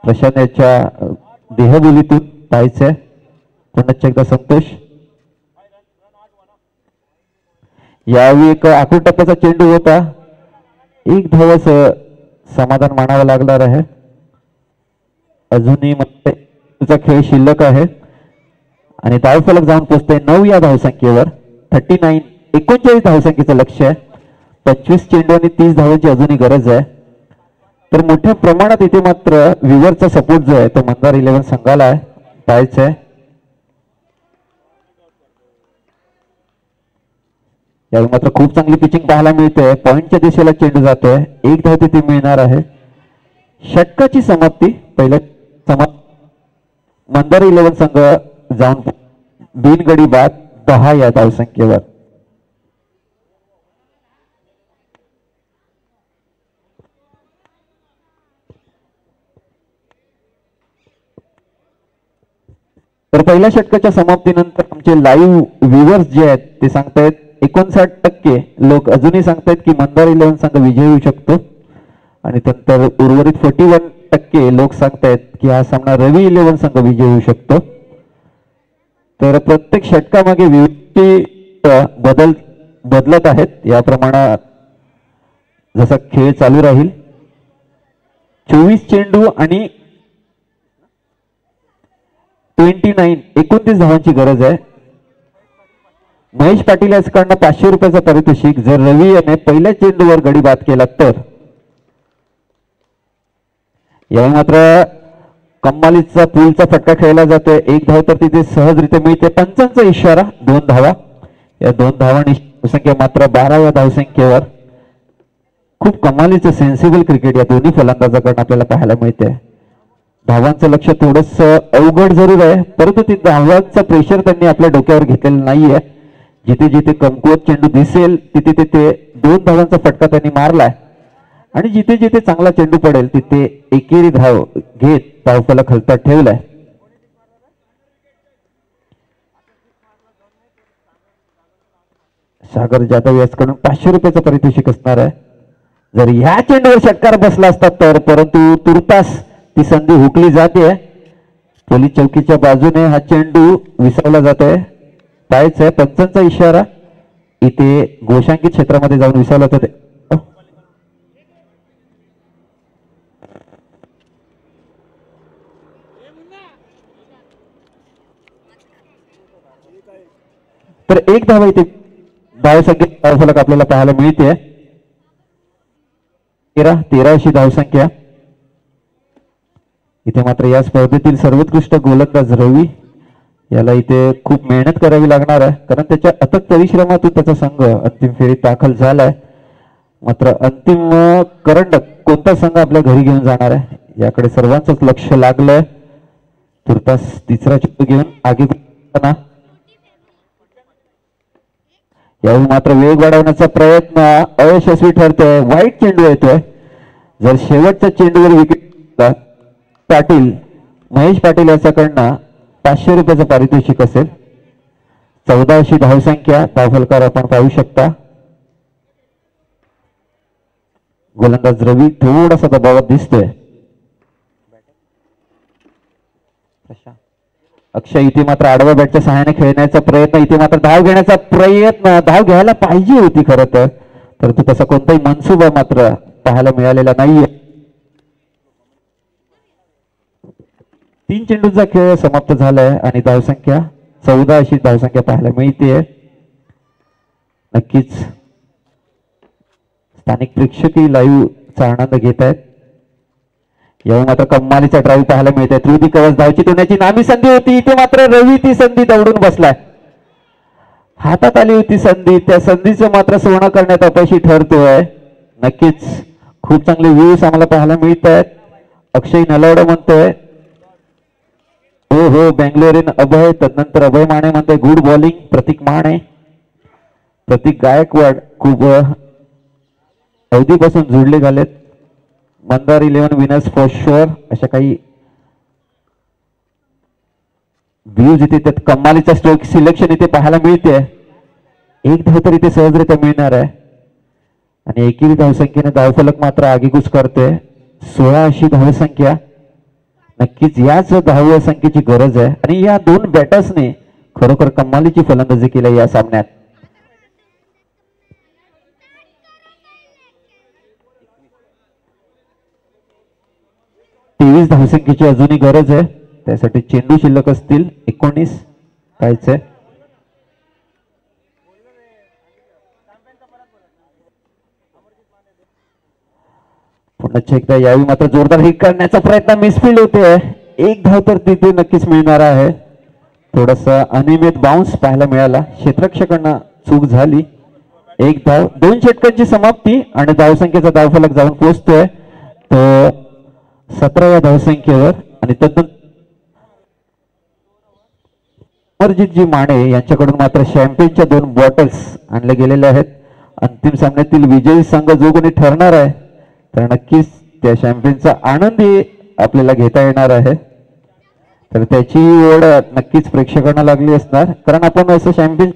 प्रशांत याच्या देहबोलीतून. पाहायचंय पुन्हा एकदा संतोष. यावेळी एक आखूड टप्प्याचा चेंडू होता. 1 धावच समाधान मानावं लागणार आहे. अजूनही तुझा खेळ शिल्लक आहे आणि धावफलक जाऊन पोहोचतोय 9 या धावसंख्येवर. 39 धावसंख्येचं लक्ष्य आहे. 25 चेंडू आणि 30 धावांची अजूनही गरज आहे. तर मोठ्या प्रमाणात इथे मात्र व्ह्यूअरचा सपोर्ट जो आहे तो मंदार 11 संघाला आहे. पाहायचंय यावेळी मात्र खूप चांगली पिचिंग पाहायला मिळते. पॉइंटच्या दिशेला चेंडू जातोय. 1 धाव तिथे मिळणार आहे. षटकाची समाप्ती. पहिल्या मंदार 11 संघ जाऊन बिनगडी बाद 10 या धावसंख्येवर. तर पहिल्या षटकाच्या समाप्तीनंतर आमचे लाईव्ह व्ह्यूअर्स जे आहेत ते सांगतायत 59% लोक अजूनही सांगतायत की मंदार 11 संघ विजयी होऊ शकतो आणि नंतर उर्वरित 41% लोक सांगतायत की हा सामना रवी 11 संघ विजयी होऊ शकतो. तर प्रत्येक षटकामागे बदलत आहेत. या प्रमाणात जसा खेळ चालू राहील. 24 चेंडू आणि 29 धावांची गरज आहे. महेश पाटील याचकडनं 500 रुपयाचा पारितोषिक जर रवी याने पहिल्या चेंडूवर गडी बाद केला तर. यावेळी मात्र कम्मालीचा पूलचा फटका खेळला जातोय. 1 धाव तर तिथे सहजरित्या मिळते. पंचांचा इशारा 2 धावा. या 2 धावांनी संख्या मात्र 12 या धावसंख्येवर. खूप कमालीचं सेन्सिबल क्रिकेट या दोन्ही फलंदाजाकडून आपल्याला पाहायला मिळते. धावांचं लक्ष थोडस अवघड जरूर आहे, परंतु ती धावांचा प्रेशर त्यांनी आपल्या डोक्यावर घेतलेलं नाहीये. जिथे जिथे कमकुवत चेंडू दिसेल तिथे तिथे 2 धावांचा फटका त्यांनी मारलाय आणि जिथे जिथे चांगला चेंडू पडेल तिथे एकेरी धाव घेत धावफलक हलता ठेवलाय. सागर जाधव याचकडून 500 रुपयाचं पारितोषिक असणार आहे जर ह्या चेंडूवर षटकार बसला असता तर, परंतु तुर्तास ती संधी हुकली जाते. पोलीस चौकीच्या बाजूने हा चेंडू विसावला जातोय. पाहायचंय पंचांचा इशारा. इथे गोशांकित क्षेत्रामध्ये जाऊन विसावला जाते. तर 1 धावा इथे धावसंख्या धावफलक आपल्याला पाहायला मिळते. 13 अशी धावसंख्या. इथे मात्र या स्पर्धेतील सर्वोत्कृष्ट गोलंदाज रवी याला इथे खूप मेहनत करावी लागणार आहे, कारण त्याच्या अथक परिश्रमातून त्याचा संघ अंतिम फेरीत दाखल झालाय. मात्र अंतिम करंडक कोणता संघ आपल्या घरी घेऊन जाणार आहे याकडे सर्वांचंच लक्ष लागलंय. तुर्तास तिसरा चेंडू घेऊन आगे यावेळी मात्र वेग वाढवण्याचा प्रयत्न अयशस्वी ठरतोय. वाईट चेंडू येतोय. जर शेवटच्या चेंडूवर विकेट पाटील महेश पाटील याच्याकडनं 500 रुपयाचं पारितोषिक असेल. 14 अशी धावसंख्या. धावफलकार आपण पाहू शकता. गोलंदाज रवी थोडासा दबावात दिसतोय. अक्षय इथे मात्र आडव्या बॅटच्या सहाय्याने खेळण्याचा प्रयत्न. इथे मात्र धाव घेण्याचा प्रयत्न. धाव घ्यायला पाहिजे होती खरं तर, परंतु तसा कोणताही मनसुबा मात्र पाहायला मिळालेला नाहीये. 3 चेंडूचा खेळ समाप्त झालाय आणि धावसंख्या 14 अशी धावसंख्या पाहायला मिळते. नक्कीच स्थानिक प्रेक्षकही लाईव्ह चा आनंद घेत आहेत. यावेळी मात्र कम्मालीचा ड्राईव्ह पाहायला मिळते. त्रुटी कवच धावची देण्याची नामी संधी होती, इथे मात्र रवी ती संधी दवडून बसलाय. हातात आली होती संधी, त्या संधीचं मात्र सोनं करण्यात अपयशी ठरतोय. नक्कीच खूप चांगले व्ह्यूज आम्हाला पाहायला मिळत आहेत. अक्षय नलवडे म्हणतोय हो हो बेंगलोरीन अभय, तदनंतर अभय माने म्हणतोय गुड बॉलिंग प्रतीक माने. प्रतीक गायकवाड खूप अवधीपासून जोडले झालेत. मंदार 11 विनर्स फॉर शुअर अशा काही व्ह्यूज इथे त्यात कमालीचा स्ट्रोक सिलेक्शन इथे पाहायला मिळते. एक धाव तर इथे सहजरित्या मिळणार आहे आणि एकेरी धावसंख्येने धावफलक मात्र आगेकूच करते. 16 अशी धावसंख्या. नक्कीच याच धावसंख्येची गरज आहे आणि या दोन बॅटर्सने खरोखर कमालीची फलंदाजी केली या सामन्यात. तेवीस धावसंख्येची अजूनही गरज आहे. त्यासाठी चेंडू शिल्लक असतील 19 पाहायचे. पुन्हा एकदा यावेळी मात्र जोरदार हिट करण्याचा प्रयत्न मिसफील्ड होते. एक धाव तर तिथे नक्कीच मिळणार आहे. थोडासा अनियमित बाउन्स पाहायला मिळाला. क्षेत्ररक्षकांना चूक झाली. एक धाव 2 षटकांची समाप्ती आणि धावसंख्येचा धावफलक जाऊन पोहोचतोय तो 17व्या धावसंख्येवर आणि तद्नंतर अमरजीतजी माने यांच्याकडून मात्र शॅम्पेनच्या 2 बॉटल्स आणले गेलेले आहेत. अंतिम सामन्यातील विजयी संघ जो कोणी ठरणार आहे तर नक्कीच त्या शॅम्पेनचा आनंदही आपल्याला घेता येणार आहे. तर त्याची ओढ नक्कीच प्रेक्षकांना लागली असणार, कारण आपण असं शॅम्पेन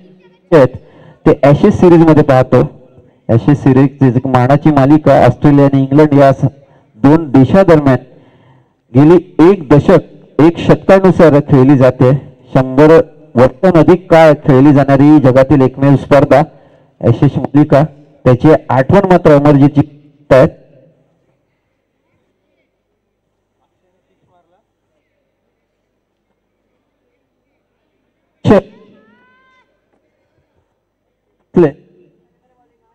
ते ॲशेस सिरीज मध्ये पाहतो. ॲशेस सिरीज मानाची मालिका ऑस्ट्रेलिया आणि इंग्लंड या 2 देशादरम्यान गेली एक शतकानुसार खेळली जाते. 100 वर्षांहून अधिक काळ खेळली जाणारी जगातील एकमेव स्पर्धा ॲशेस मालिका. त्याची आठवण मात्र अमरजीतची आहेत.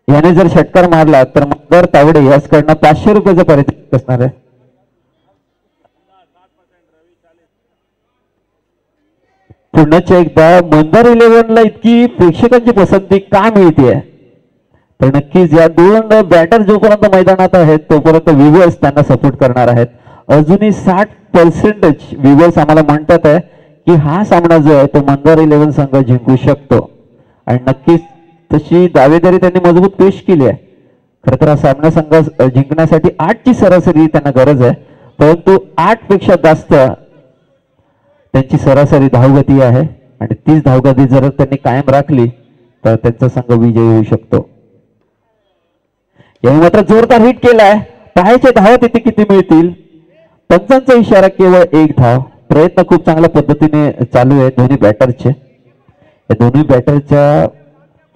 याने जर षटकार मारला तर मंदार तावडे याचकडनं 500 रुपयाचं पारितोषिक असणार आहे. पुन्हा एकदा मंदार 11ला इतकी प्रेक्षकांची पसंती का मिळते तर नक्कीच या 2 बॅटर जोपर्यंत मैदानात आहेत तोपर्यंत व्ह्यूअर्स त्यांना सपोर्ट करणार आहेत. अजूनही 60% व्ह्यूअर्स आम्हाला म्हणतात आहे की हा सामना जो आहे तो मंदार 11 संघ जिंकू शकतो आणि नक्कीच तशी दावेदारी त्यांनी मजबूत पेश केली आहे. खरं तर हा सामना संघ जिंकण्यासाठी 8ची सरासरी त्यांना गरज आहे, परंतु 8 पेक्षा जास्त त्यांची सरासरी धावगती आहे आणि 30 धावगती जर त्यांनी कायम राखली तर त्यांचा संघ विजयी होऊ शकतो. याने मात्र जोरदार हिट केलाय. पाहायचे धावा तिथे किती मिळतील. पंचांचा इशारा केवळ 1 धाव. प्रयत्न खूप चांगल्या पद्धतीने चालू आहे दोन्ही बॅटरचे. या दोन्ही बॅटरच्या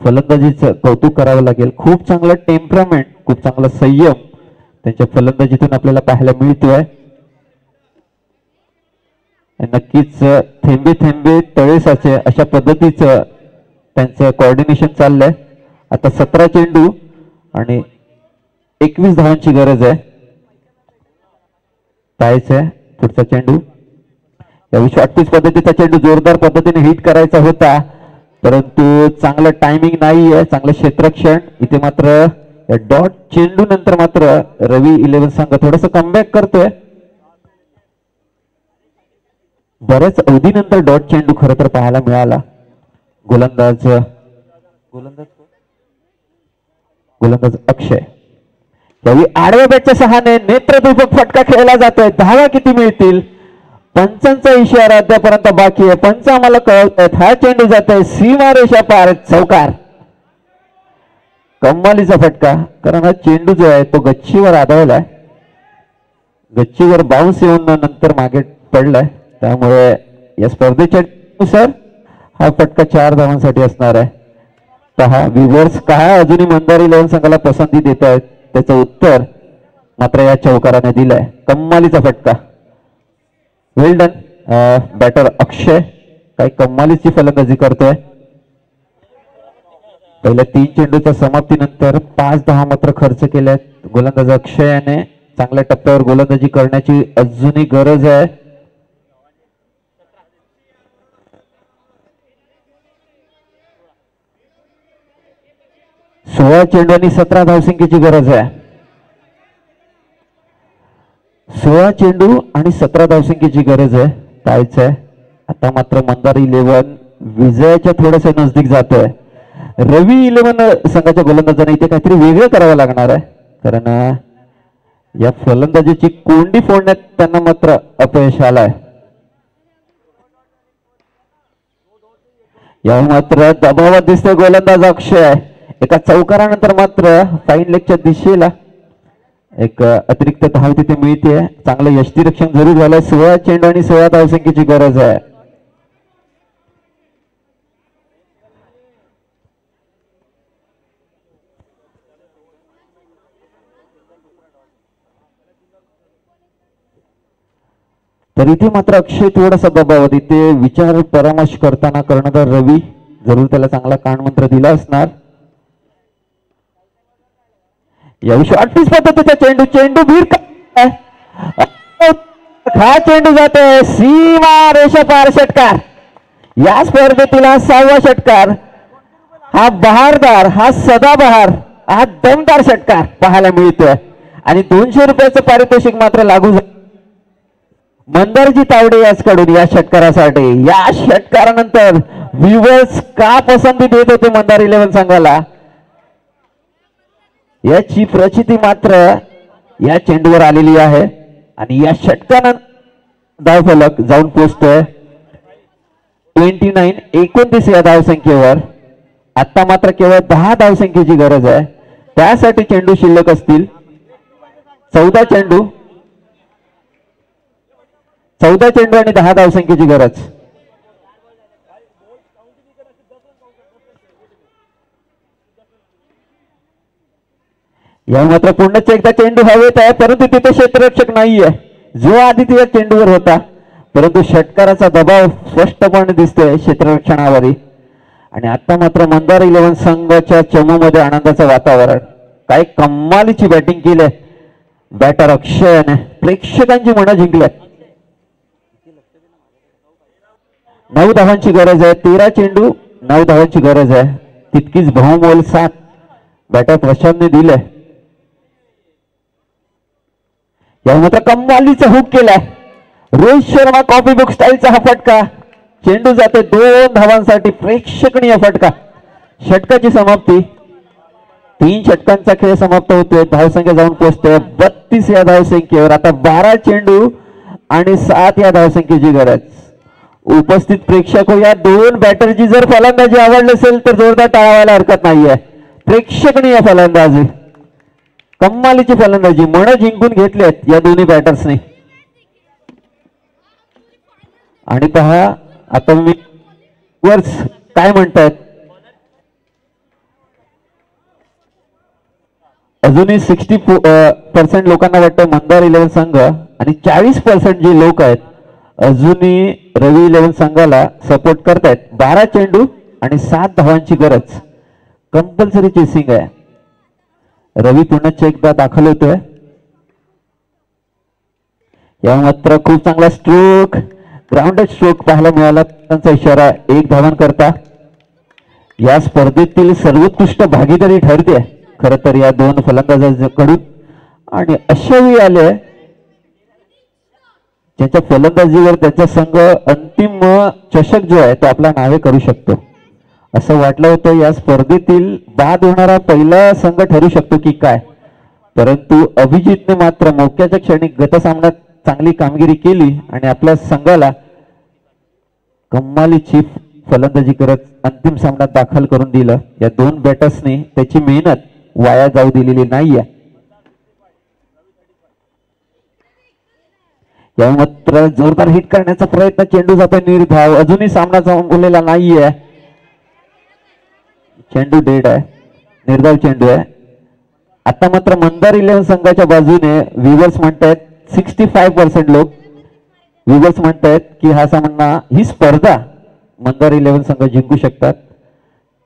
फलंदाजीचं कौतुक करावं लागेल. खूप चांगला टेम्परामेंट, खूप चांगला संयम त्यांच्या फलंदाजीतून आपल्याला पाहायला मिळतोय. नक्कीच थेंबे थेंबे तळे साचे अशा पद्धतीचं त्यांचं कॉर्डिनेशन चाललंय. आता 17 चेंडू आणि 21 धावांची गरज आहे. पाहायचंय पुढचा चेंडू. यावेळी शॉर्ट पिच पद्धतीचा चेंडू जोरदार पद्धतीने हिट करायचा होता, परंतु चांगलं टायमिंग नाही आहे, चांगलं क्षेत्ररक्षण. इथे मात्र डॉट चेंडू नंतर मात्र रवी 11 संघ थोडस कमबॅक करतोय. बऱ्याच अवधीनंतर डॉट चेंडू खरं तर पाहायला मिळाला. गोलंदाज अक्षय. यावेळी आडव्या बॅटच्या सहाने नेत्रदीपक फटका खेळला जातोय. धावा किती मिळतील. पंचांचा इशारा अद्यापर्यंत बाकी आहे. पंच आम्हाला कळवतायत हा चेंडू जातोय सीमारेषा पार. चौकार. कमालीचा फटका, कारण हा चेंडू जो आहे तो गच्चीवर आदळलाय. गच्चीवर बाउन्स येऊन नंतर मागे पडलाय, त्यामुळे या स्पर्धेच्या नुसार हा फटका 4 धावांसाठी असणार आहे. पहा व्ह्यूअर्स काय अजूनही मंदार 11 संघाला पसंती देत आहेत. त्याचं उत्तर मात्र या चौकाराने दिलंय. कमालीचा फटका. वेल डन. बॅटर अक्षय काही कमालीची फलंदाजी करतोय. पहिल्या 3 चेंडूच्या समाप्तीनंतर 5-10 मात्र खर्च केल्यात गोलंदाज अक्षय याने. चांगल्या टप्प्यावर गोलंदाजी करण्याची अजूनही गरज आहे. सोळा चेंडू आणि 17 धावसंख्येची गरज आहे. 16 चेंडू आणि 17 धावसंख्येची गरज आहे. टायच आहे. आता मात्र मंदार 11 विजयाच्या थोडंसं नजदीक जात आहे. रवी 11 संघाच्या गोलंदाजांना इथे काहीतरी वेगळं करावं लागणार आहे, कारण या फलंदाजीची कोंडी फोडण्यात त्यांना मात्र अपयश आलंय. या मात्र दबावात दिसतोय गोलंदाज अक्षय. एका चौकारानंतर मात्र फाईन लेगच्या दिशेला एक अतिरिक्त धाव तिथे मिळते. चांगलं यष्टीरक्षण जरूर झालंय. 16 चेंडू आणि 16 धावसंख्येची गरज आहे. तर इथे मात्र अक्षय थोडासा दबावात. इथे विचार परामर्श करताना कर्णधार रवी जरूर त्याला चांगला कानमंत्र दिला असणार. या शॉर्ट पिच पद्धतीचा चेंडू. चेंडू भीर हा चेंडू जातोय सीमा रेषा पार. षटकार. या स्पर्धेतील हा 6वा षटकार. हा बहारदार, हा सदाबहार, हा दमदार षटकार पाहायला मिळतोय आणि 200 रुपयाचं पारितोषिक मात्र लागू झालं मंदारजी तावडे याचकडून या षटकारासाठी. या षटकारानंतर व्ह्यूअर्स का पसंती देत होते मंदार 11 संघाला याची प्रचिती मात्र या चेंडूवर आलेली आहे आणि या षटकानंतर धावफलक जाऊन पोहोचतोय 29 या धावसंख्येवर. आता मात्र केवळ 10 धावसंख्येची गरज आहे. त्यासाठी चेंडू शिल्लक असतील 14 चेंडू आणि 10 धावसंख्येची गरज. या मात्र पुन्हा एकदा चेंडू हवेत आहे, परंतु तिथे क्षेत्ररक्षक नाहीये जो आधी त्या चेंडूवर होता, परंतु षटकाराचा दबाव स्पष्टपणे दिसतोय क्षेत्ररक्षणावरील. आणि आता मात्र मंदार 11 संघाच्या चमूमध्ये आनंदाचं वातावरण. काय कमालीची बॅटिंग केली बॅटर अक्षयने. प्रेक्षकांची मनं जिंकल्यात. 9 धावांची गरज आहे. 13 चेंडू 9 धावांची गरज आहे. तितकीच बहुमोल 7 बॅटर प्रशांतने दिले. या मात्र कमालीचा हुक केलाय रोहित शर्मा कॉपी बुक स्टाईलचा हा फटका. चेंडू जाते 2 धावांसाठी. प्रेक्षणीय फटका. षटकाची समाप्ती. 3 षटकांचा खेळ समाप्त होतोय. धावसंख्या जाऊन पोहोचते 32 या धावसंख्येवर. आता 12 चेंडू आणि 7 या धावसंख्येची गरज. उपस्थित प्रेक्षक या 2 बॅटरची जर फलंदाजी आवडली असेल तर जोरदार टाळावायला हरकत नाहीये. प्रेक्षणीय फलंदाजी, कमालीची फलंदाजी. मन जिंकून घेतलेत या दोन्ही बॅटर्सने. आणि पहा आता मी वर्स काय म्हणतात. अजूनही 60% लोकांना वाटतं मंदार 11 संघ आणि 40% जे लोक आहेत अजूनही रवी 11 संघाला सपोर्ट करतायत. 12 चेंडू आणि 7 धावांची गरज. कंपल्सरी चेसिंग आहे. रवी पुन्हा एकदा दाखल होतोय. या मात्र खूप चांगला स्ट्रोक, ग्राउंडेड स्ट्रोक पाहायला मिळाला. त्यांचा इशारा 1 धावन करता. या स्पर्धेतील सर्वोत्कृष्ट भागीदारी ठरते खर तर या 2 फलंदाजांकडून. आणि अशा वेळी आले ज्यांच्या फलंदाजीवर त्यांचा संघ अंतिम चषक जो आहे तो आपला नावे करू शकतो. असं वाटलं होतं या स्पर्धेतील बाद होणारा पहिला संघ ठरू शकतो की काय, परंतु अभिजितने मात्र मोक्याच्या क्षणी गत सामन्यात चांगली कामगिरी केली आणि आपल्या संघाला कमालीची फलंदाजी करत अंतिम सामन्यात दाखल करून दिलं. या 2 बॅटर्सने त्याची मेहनत वाया जाऊ दिलेली नाहीये. या मात्र जोरदार हिट करण्याचा प्रयत्न. चेंडू जातो निर्धाव. अजूनही सामना संपलेला नाहीये. चेंडू डेड आहे. निर्धाव चेंडू आहे. आता मात्र मंदार 11 संघाच्या बाजूने व्ह्यूअर्स म्हणतायत 65% लोक व्ह्यूअर्स म्हणतायत की हा सामना, ही स्पर्धा मंदार 11 संघ जिंकू शकतात.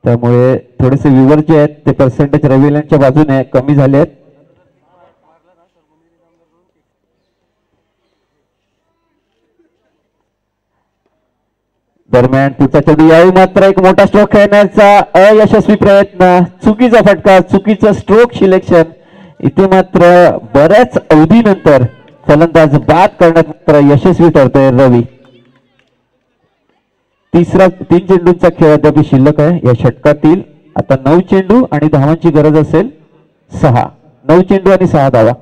त्यामुळे थोडेसे व्ह्यूवर जे आहेत ते पर्सेंटेज रविलांच्या बाजूने कमी झाले आहेत. दरम्यान पुढचा चेंडू, यावेळी मात्र एक मोठा स्ट्रोक खेळण्याचा अयशस्वी प्रयत्न, चुकीचा फटका, चुकीचं स्ट्रोक सिलेक्शन. इथे मात्र बऱ्याच अवधीनंतर फलंदाज बाद करण्यात मात्र यशस्वी ठरतोय रवी. तीन चेंडूंचा खेळ अद्याप शिल्लक आहे या षटकातील. आता 9 चेंडू आणि धावांची गरज असेल 6. 9 चेंडू आणि 6 धावा.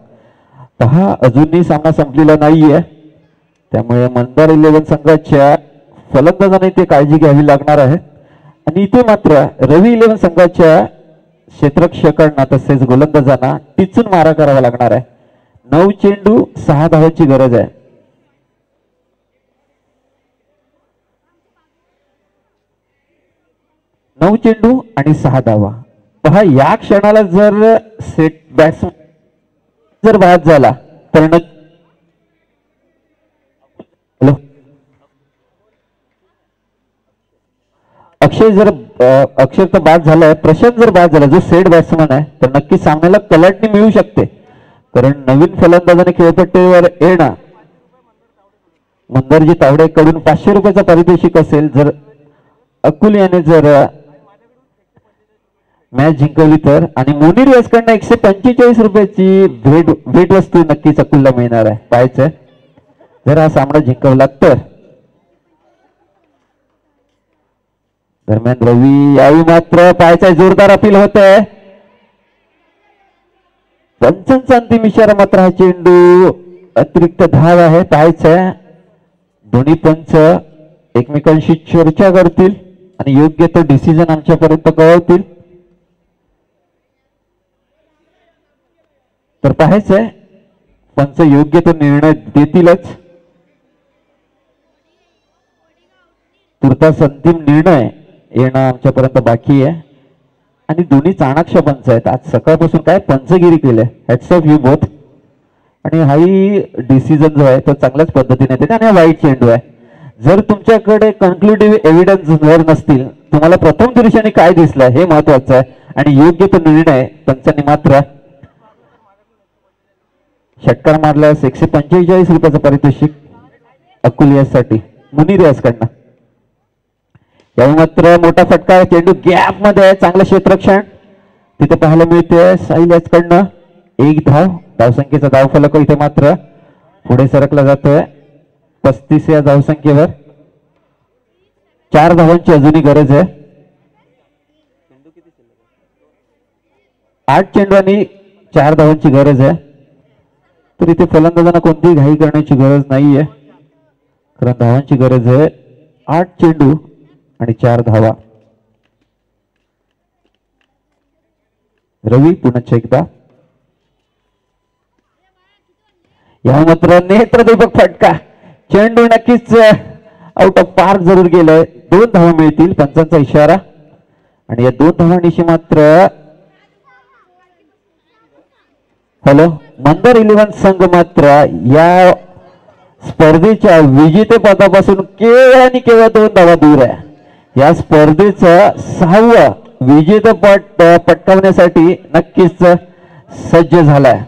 10 अजूनही सामना संपलेला नाहीये, त्यामुळे मंदार 11 संघाच्या फलंदाजांनी ते काळजी घ्यावी लागणार आहे. आणि इथे मात्र रवी 11 संघाच्या क्षेत्ररक्षकांना तसेच गोलंदाजांना टिचून मारा करावा लागणार आहे. 9 चेंडू 6 धावांची गरज आहे. नऊ चेंडू आणि 6 धावा. पहा, या क्षणाला जर सेट बॅट्समन जर बाद झाला तर अक्षर तर बाद झालाय, प्रशांत जर बाद झाला जो सेट बॅट्समन आहे तर नक्की सामन्याला कलाटणी मिळू शकते. कारण नवीन फलंदाजाने खेळपट्टीवर येणं मंदारजी तावडे कडून 500 रुपयाचा पारितोषिक असेल जर अकुल याने जर मॅच जिंकवली तर. आणि मुनीर यासकडनं 145 रुपयाची भेटवस्तू नक्कीच अकुलला मिळणार आहे. पाहायचंय जर हा सामना जिंकवला तर. दरम्यान रवी यावेळी मात्र पाहायचंय जोरदार अपील होत आहे. पंचांचा अंतिम इशारा मात्र हा चेंडू अतिरिक्त धाव आहे. पाहायचंय दोन्ही पंच एकमेकांशी चर्चा करतील आणि योग्य तो डिसिजन आमच्यापर्यंत कळवतील. तर पाहायचंय पंच योग्य तो निर्णय देतीलच. तुर्तास अंतिम निर्णय येणं आमच्यापर्यंत बाकी आहे. आणि दोन्ही चाणाक्ष पंच आहेत. आज सकाळपासून काय पंचगिरी केलंय. Hats off you both. आणि हाही डिसिजन जो आहे तो चांगल्याच पद्धतीने येते. आणि हा वाईट चेंडू आहे. जर तुमच्याकडे कन्क्लुडिव्ह एव्हिडन्स जर नसतील, तुम्हाला प्रथम दृष्टीने काय दिसलं हे महत्वाचं आहे. आणि योग्य तो निर्णय पंचांनी मात्र षटकार मारल्यास 145 रुपयाचं पारितोषिक अकुल यासाठी मुनीर यासकडनं. यावेळी मात्र मोठा फटका, चेंडू गॅप मध्ये, चांगलं क्षेत्ररक्षण तिथे पाहायला मिळते. साहिल यासकडनं 1 धाव. धावसंख्येचा धावफलक इथे मात्र पुढे सरकला जातोय 35 या धावसंख्येवर. 4 धावांची अजूनही गरज आहे. 8 चेंडू आणि 4 धावांची गरज आहे. तर इथे फलंदाजांना कोणतीही घाई करण्याची गरज नाहीये, कारण धावांची गरज आहे. 8 चेंडू आणि 4 धावा. रवी पुन्हा एकदा. या मात्र नेत्रदीपक फटका, चेंडू नक्कीच आउट ऑफ पार्क जरूर गेलाय. 2 धावा मिळतील पंचांचा इशारा. आणि या 2 धावांनिशी मात्र मंदार 11 संघ मात्र या स्पर्धेच्या विजेतेपदापासून केवळ आणि केवळ 2 धावा दूर आहे. या स्पर्धेचं 6वं विजेतेपद पटकावण्यासाठी नक्कीच सज्ज झालाय.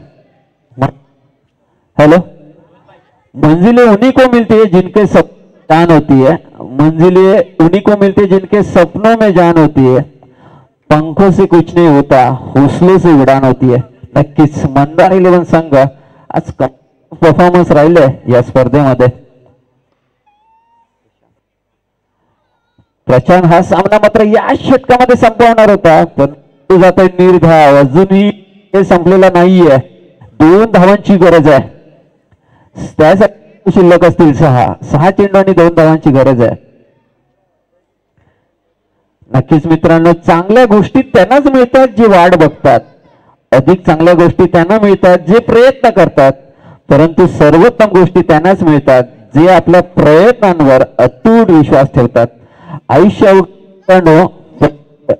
मंजिलें उन्हीं को मिलती है जिनके जान होती है. मंजिलें उन्हीं को मिलती है जिनके सपनों में जान होती है. पंखों से कुछ नहीं होता, हौसले से उड़ान होती है. नक्कीच मंदार 11 संघ आज परफॉर्मन्स राहिले या स्पर्धेमध्ये. प्रशांत हा सामना मात्र या षटकामध्ये संपवणार होता, पण जातोय निर्धाव. अजूनही हे संपलेला नाहीये. 2 धावांची गरज आहे. त्यासाठी शिल्लक असतील 6 चेंडू आणि 2 धावांची गरज आहे. नक्कीच मित्रांनो, चांगल्या गोष्टी त्यांनाच मिळतात जे वाट बघतात. अधिक चांगल्या गोष्टी त्यांना मिळतात जे प्रयत्न करतात. परंतु सर्वोत्तम गोष्टी त्यांनाच मिळतात जे आपल्या प्रयत्नांवर अतूट विश्वास ठेवतात. आयुष्यात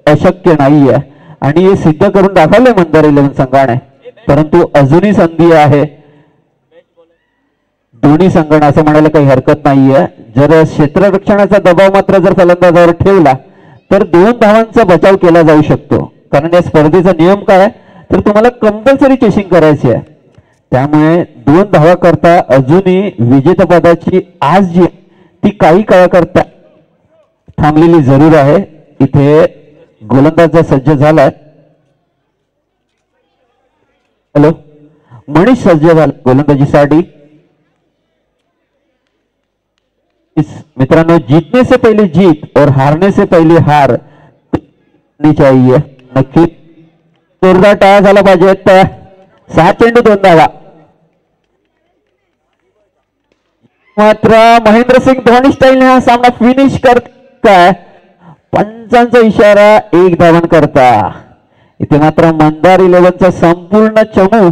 अशक्य नाहीये आणि हे सिद्ध करून दाखवले मंदार 11 संघाने. परंतु अजूनही संधी आहे दोन्ही संघांना, असं म्हणायला काही हरकत नाहीये. जर क्षेत्ररक्षणाचा दबाव मात्र जर फलंदाजावर ठेवला तर 2 धावांचा बचाव केला जाऊ शकतो. कारण या स्पर्धेचा नियम काय तर तुम्हाला कंपल्सरी चेसिंग करायची आहे. त्यामुळे 2 धावा करता अजूनही विजेतेपदाची आज जी ती काही काळाकरता थांबलेली जरूर आहे. इथे गोलंदाज सज्ज झालाय. हेलो, मनीष सज्ज झाला गोलंदाजीसाठी. मित्रांनो, जीतने से पहले जीत और हारने से पहले हार चाहिए. नक्की जोरदार टाळ्या झाला पाहिजे. 6 चेंडू 2 धावा. मात्र महेंद्रसिंग धोनी स्टाईलने हा सामना फिनिश करताय. पंचांचा इशारा 1 धावन करता. इथे मात्र मंदार 11चा संपूर्ण चमू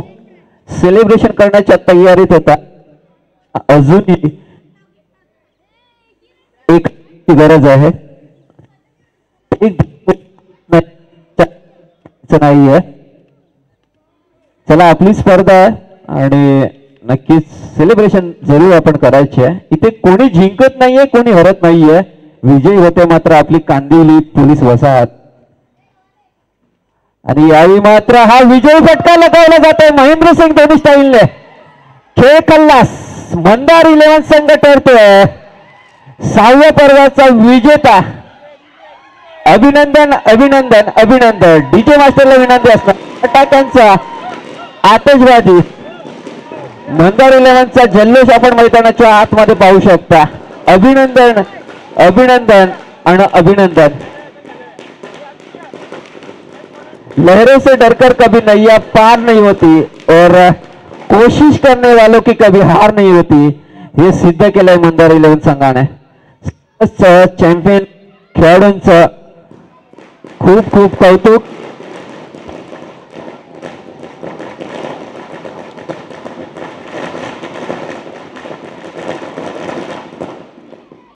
सेलिब्रेशन करण्याच्या तयारीत होता. अजूनही एक गरज आहे. नाहीये. चला, आपली स्पर्धा आहे आणि नक्कीच सेलिब्रेशन जरूर आपण करायचे आहे. इथे कोणी जिंकत नाहीये, कोणी हरत नाहीये. विजयी होते मात्र आपली कांदिवली पोलीस वसाहत. आणि यावेळी मात्र हा विजयी फटका लगावला जातोय महेंद्रसिंग धोनी स्टाईलने. खेळ खल्लास मंदार 11 संघ ठरतोय 6व्या पर्वाचा विजेता. अभिनंदन अभिनंदन अभिनंदन. डीजे मास्टरला विनंती असणार. फटाक्यांचा आतषबाजी, मंदार 11चा जल्लोष आपण मैदानाच्या आतमध्ये पाहू शकता. अभिनंदन अभिनंदन आणि अभिनंदन. लहरों से डरकर कभी नैया पार नहीं होती और कोशिश करने वालों की कभी हार नहीं होती. हे सिद्ध केलंय मंदार 11 संघाने. चॅम्पियन खेळाडूंचं खूप खूप कौतुक.